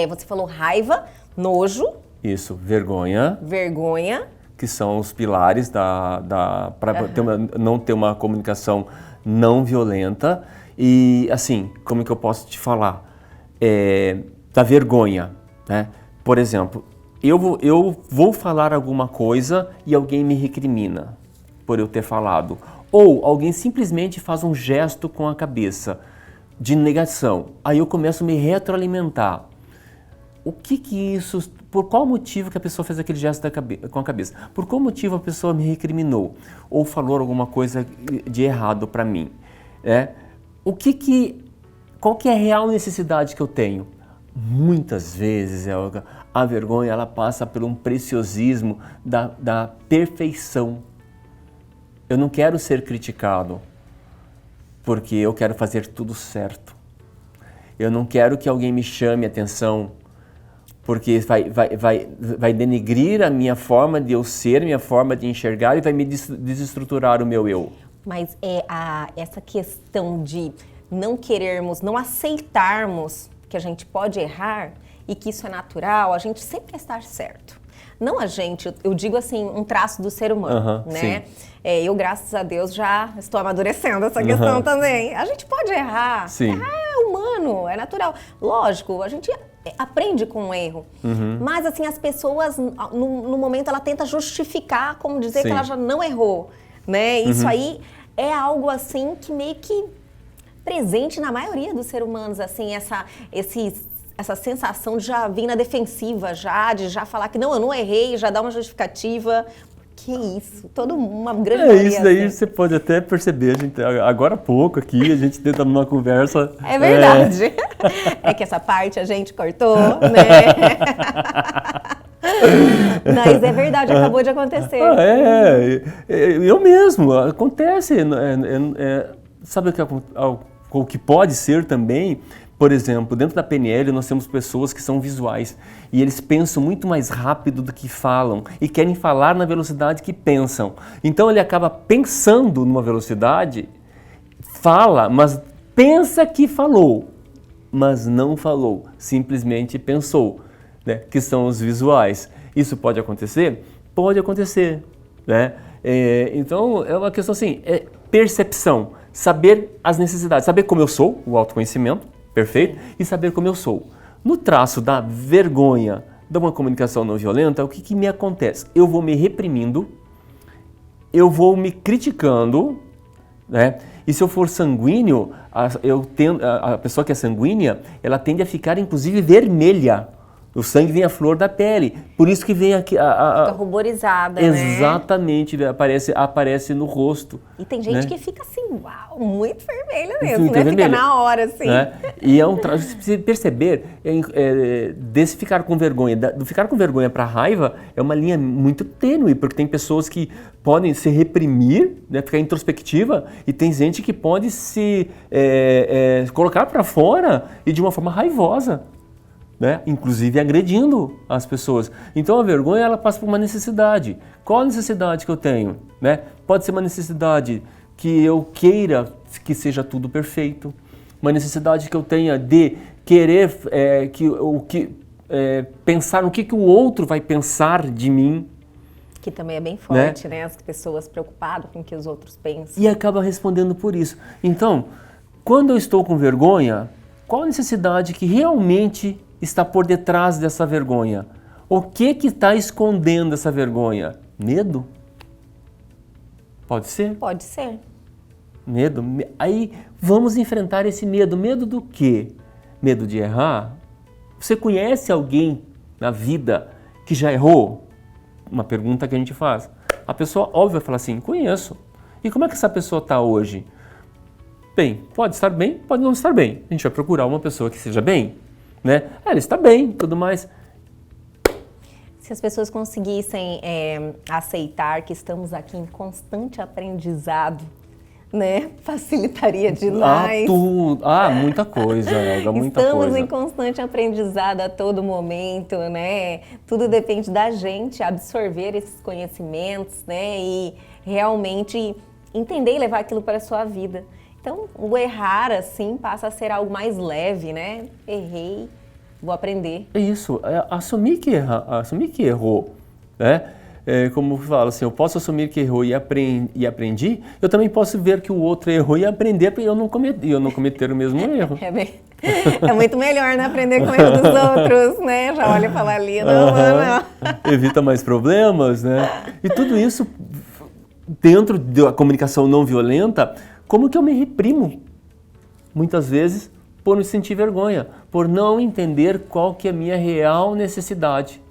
Você falou raiva, nojo. Isso, vergonha. Vergonha. Que são os pilares para não ter uma comunicação não violenta. E assim, como que eu posso te falar? Da vergonha, né? Por exemplo, eu vou falar alguma coisa e alguém me recrimina por eu ter falado. Ou alguém simplesmente faz um gesto com a cabeça de negação. Aí eu começo a me retroalimentar. Por qual motivo que a pessoa fez aquele gesto com a cabeça? Por qual motivo a pessoa me recriminou? Ou falou alguma coisa de errado para mim? Qual que é a real necessidade que eu tenho? Muitas vezes, Elga, a vergonha ela passa por um preciosismo da perfeição. Eu não quero ser criticado, porque eu quero fazer tudo certo. Eu não quero que alguém me chame a atenção, porque vai denegrir a minha forma de eu ser, minha forma de enxergar e vai me desestruturar o meu eu. Mas essa questão de não querermos, não aceitarmos que a gente pode errar e que isso é natural, a gente sempre quer estar certo. Não a gente, eu digo assim, um traço do ser humano, né? Eu, graças a Deus, já estou amadurecendo essa questão também. A gente pode errar, errar é humano, é natural. Lógico, a gente aprende com o erro, mas assim, as pessoas, no momento, ela tenta justificar, como dizer que ela já não errou, né? Isso aí é algo assim que meio que presente na maioria dos seres humanos, assim, essa sensação de já vir na defensiva, de já falar que não, eu não errei, já dar uma justificativa. Que isso, uma grande maioria. Isso daí você pode até perceber, gente, agora há pouco aqui, a gente tenta numa conversa... É verdade. É que essa parte a gente cortou, né? Mas é verdade, acabou de acontecer. Eu mesmo, acontece. Sabe o que pode ser também? Por exemplo, dentro da PNL nós temos pessoas que são visuais e eles pensam muito mais rápido do que falam e querem falar na velocidade que pensam. Então ele acaba pensando numa velocidade, fala, mas pensa que falou, mas não falou, simplesmente pensou, né? Que são os visuais. Isso pode acontecer? Pode acontecer, né? Então é uma questão assim, percepção, saber as necessidades, saber como eu sou, o autoconhecimento. Perfeito? E saber como eu sou. No traço da vergonha, de uma comunicação não violenta, o que me acontece? Eu vou me reprimindo, eu vou me criticando, né? E se eu for sanguíneo, a pessoa que é sanguínea, ela tende a ficar inclusive vermelha O sangue vem à flor da pele. Por isso que vem aqui Fica ruborizada, né? Exatamente, aparece no rosto. E tem gente né? que fica assim, uau, muito vermelha mesmo, Fica né? vermelha. Fica na hora, assim. Né? E é um traço, você precisa perceber, desse ficar com vergonha, do ficar com vergonha para raiva, é uma linha muito tênue, porque tem pessoas que podem se reprimir, né, ficar introspectiva, e tem gente que pode se colocar para fora e de uma forma raivosa. Né? Inclusive agredindo as pessoas. Então a vergonha ela passa por uma necessidade. Qual a necessidade que eu tenho? Né? Pode ser uma necessidade que eu queira que seja tudo perfeito, uma necessidade que eu tenha de querer pensar no que o outro vai pensar de mim. Que também é bem forte, né? As pessoas preocupadas com o que os outros pensam. E acaba respondendo por isso. Então, quando eu estou com vergonha, qual a necessidade que realmente está por detrás dessa vergonha? O que está escondendo essa vergonha? Medo? Pode ser? Pode ser. Medo? Aí vamos enfrentar esse medo. Medo do quê? Medo de errar? Você conhece alguém na vida que já errou? Uma pergunta que a gente faz. A pessoa, óbvio, vai falar assim, conheço. E como é que essa pessoa está hoje? Bem, pode estar bem, pode não estar bem. A gente vai procurar uma pessoa que seja bem. Né? Ela está bem, tudo mais. Se as pessoas conseguissem aceitar que estamos aqui em constante aprendizado, né? Facilitaria demais. Muita coisa, Elga, muita Estamos coisa. em constante aprendizado a todo momento, né? Tudo depende da gente absorver esses conhecimentos, né? E realmente entender e levar aquilo para a sua vida. Então, o errar, assim, passa a ser algo mais leve, né? Errei, vou aprender. É isso, assumir que errou, né? Como eu falo assim, eu posso assumir que errou e aprendi, eu também posso ver que o outro errou e aprender para eu não cometer o mesmo erro. É muito melhor, né? Aprender com o erro dos outros, né? Já olha e fala ali, não. Evita mais problemas, né? E tudo isso, dentro da comunicação não violenta, como que eu me reprimo? Muitas vezes por me sentir vergonha, por não entender qual que é a minha real necessidade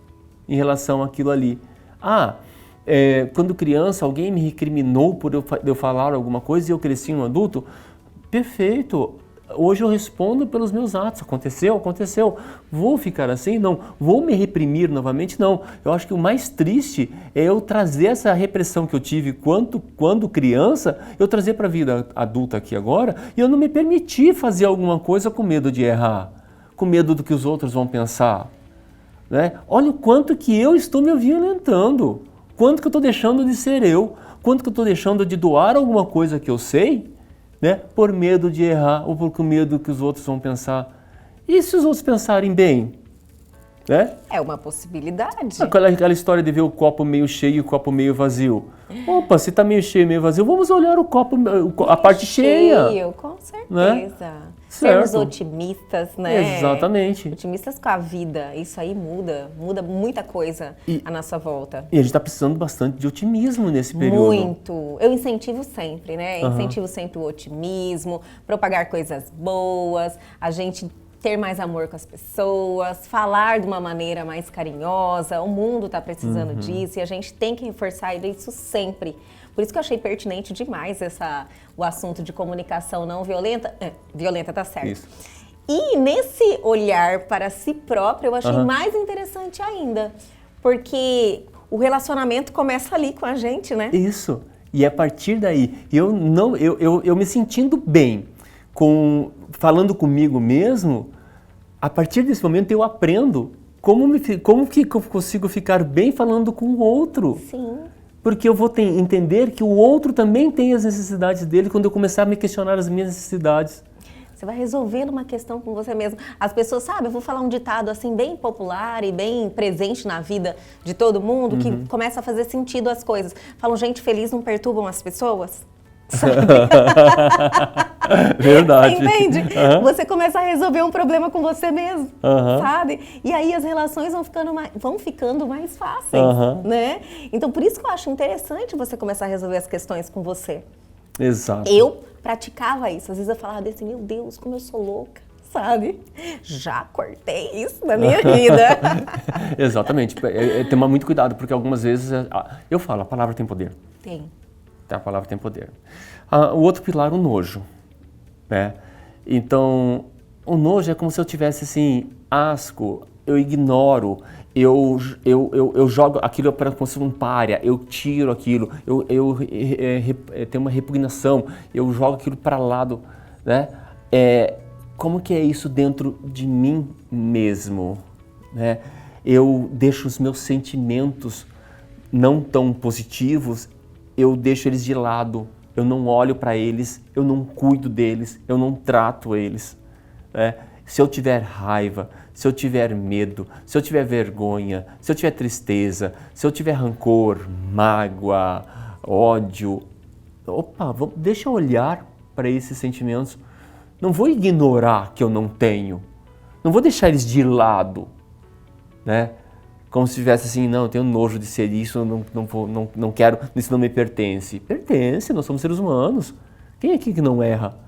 em relação àquilo ali. Quando criança alguém me recriminou por eu falar alguma coisa e eu cresci um adulto, perfeito. Hoje eu respondo pelos meus atos. Aconteceu? Aconteceu. Vou ficar assim? Não. Vou me reprimir novamente? Não. Eu acho que o mais triste é eu trazer essa repressão que eu tive quando criança, eu trazer para a vida adulta aqui agora, e eu não me permitir fazer alguma coisa com medo de errar, com medo do que os outros vão pensar. Né? Olha o quanto que eu estou me violentando, quanto que eu estou deixando de ser eu, quanto que eu estou deixando de doar alguma coisa que eu sei, né, por medo de errar ou por medo que os outros vão pensar. E se os outros pensarem bem? Né? É uma possibilidade. Aquela história de ver o copo meio cheio e o copo meio vazio. Opa, se está meio cheio, meio vazio, vamos olhar o copo, a parte cheia. Com certeza. Né? Sermos otimistas, né? Exatamente. Otimistas com a vida, isso aí muda muita coisa à nossa volta. E a gente está precisando bastante de otimismo nesse período. Muito. Eu incentivo sempre, né? Incentivo sempre o otimismo, propagar coisas boas, a gente ter mais amor com as pessoas, falar de uma maneira mais carinhosa. O mundo está precisando disso e a gente tem que reforçar isso sempre. Por isso que eu achei pertinente demais o assunto de comunicação não violenta. Violenta tá certo. Isso. E nesse olhar para si próprio, eu achei mais interessante ainda. Porque o relacionamento começa ali com a gente, né? Isso. E a partir daí, eu me sentindo bem, falando comigo mesmo, a partir desse momento eu aprendo como que eu consigo ficar bem falando com o outro. Sim. Porque eu vou entender que o outro também tem as necessidades dele quando eu começar a me questionar as minhas necessidades. Você vai resolvendo uma questão com você mesmo. As pessoas, sabe, eu vou falar um ditado assim bem popular e bem presente na vida de todo mundo, que começa a fazer sentido as coisas. Falam, gente feliz não perturbam as pessoas? Verdade. Entende? Você começa a resolver um problema com você mesmo, sabe? E aí as relações vão ficando mais fáceis, né? Então, por isso que eu acho interessante você começar a resolver as questões com você. Exato. Eu praticava isso. Às vezes eu falava assim, meu Deus, como eu sou louca, sabe? Já cortei isso da minha vida. Exatamente. Tomar muito cuidado, porque algumas vezes, eu falo, a palavra tem poder. Tem. A palavra tem poder. O outro pilar, o nojo. Né? Então, o nojo é como se eu tivesse assim, asco, eu ignoro, eu jogo aquilo para como se fosse um pária, eu tiro aquilo, eu tenho uma repugnação, eu jogo aquilo para lado, né? Como que é isso dentro de mim mesmo, né? Eu deixo os meus sentimentos não tão positivos, eu deixo eles de lado, eu não olho para eles, eu não cuido deles, eu não trato eles, né? Se eu tiver raiva, se eu tiver medo, se eu tiver vergonha, se eu tiver tristeza, se eu tiver rancor, mágoa, ódio, deixa eu olhar para esses sentimentos. Não vou ignorar que eu não tenho, não vou deixar eles de lado, né? Como se tivesse assim, não, eu tenho nojo de ser isso, não quero, isso não me pertence. Pertence, nós somos seres humanos. Quem é aqui que não erra?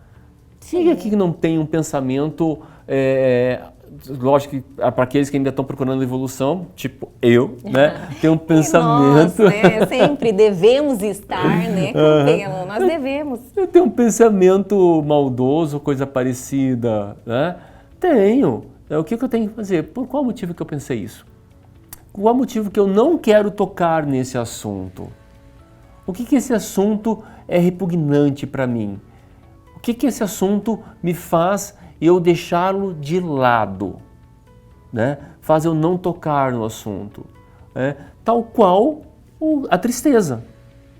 Quem é aqui que não tem um pensamento, lógico que para aqueles que ainda estão procurando evolução, tipo eu, né? Tem um pensamento... Nós, né? Sempre devemos estar, né? Campelo, nós devemos. Eu tenho um pensamento maldoso, coisa parecida, né? Tenho. O que eu tenho que fazer? Por qual motivo que eu pensei isso? Qual o motivo que eu não quero tocar nesse assunto? O que esse assunto é repugnante para mim? O que esse assunto me faz eu deixá-lo de lado? Né? Faz eu não tocar no assunto. Né? Tal qual a tristeza,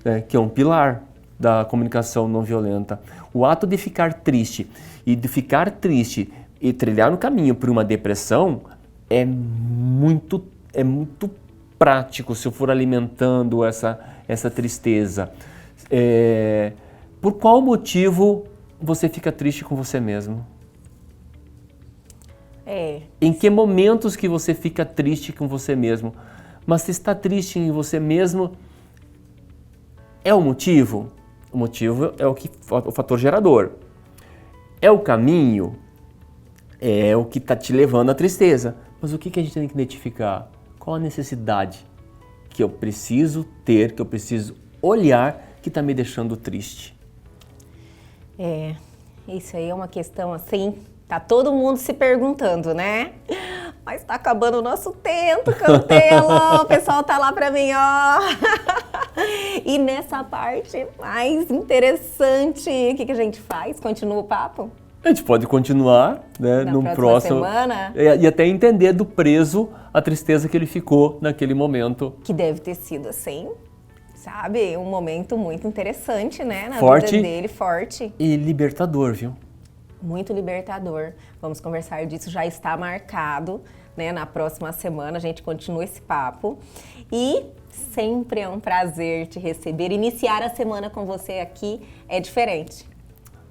né? Que é um pilar da comunicação não violenta. O ato de ficar triste e trilhar no caminho por uma depressão é muito prático se eu for alimentando essa tristeza. Por qual motivo você fica triste com você mesmo? Em que momentos que você fica triste com você mesmo? Mas se está triste em você mesmo, é o motivo? O motivo é o fator gerador. É o caminho? É o que está te levando à tristeza. Mas o que a gente tem que identificar? Qual a necessidade que eu preciso ter, que eu preciso olhar, que está me deixando triste? Isso aí é uma questão assim, tá todo mundo se perguntando, né? Mas tá acabando o nosso tempo, Campelo, o pessoal tá lá pra mim, ó. E nessa parte mais interessante, o que a gente faz? Continua o papo? A gente pode continuar, né, Na num próxima semana. E até entender do preso a tristeza que ele ficou naquele momento. Que deve ter sido assim, sabe? Um momento muito interessante, né? Na Forte vida dele, forte. E libertador, viu? Muito libertador. Vamos conversar disso, já está marcado, né? Na próxima semana a gente continua esse papo. E sempre é um prazer te receber. Iniciar a semana com você aqui é diferente.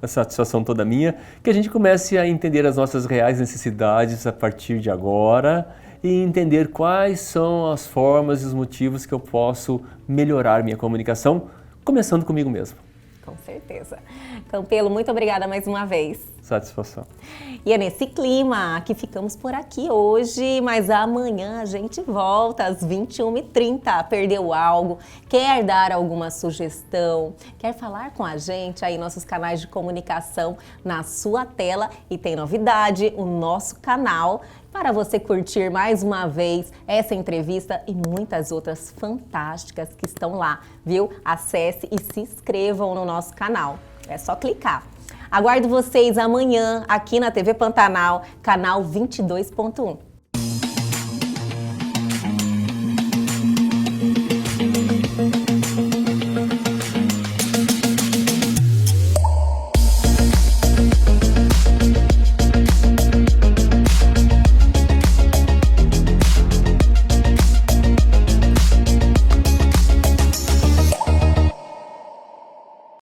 A satisfação toda minha, que a gente comece a entender as nossas reais necessidades a partir de agora e entender quais são as formas e os motivos que eu posso melhorar minha comunicação, começando comigo mesmo. Com certeza. Campelo, muito obrigada mais uma vez. Satisfação. E é nesse clima que ficamos por aqui hoje, mas amanhã a gente volta às 21h30. Perdeu algo? Quer dar alguma sugestão? Quer falar com a gente? Aí nossos canais de comunicação na sua tela. E tem novidade, o nosso canal, para você curtir mais uma vez essa entrevista e muitas outras fantásticas que estão lá, viu? Acesse e se inscrevam no nosso canal. É só clicar. Aguardo vocês amanhã aqui na TV Pantanal, canal 22.1.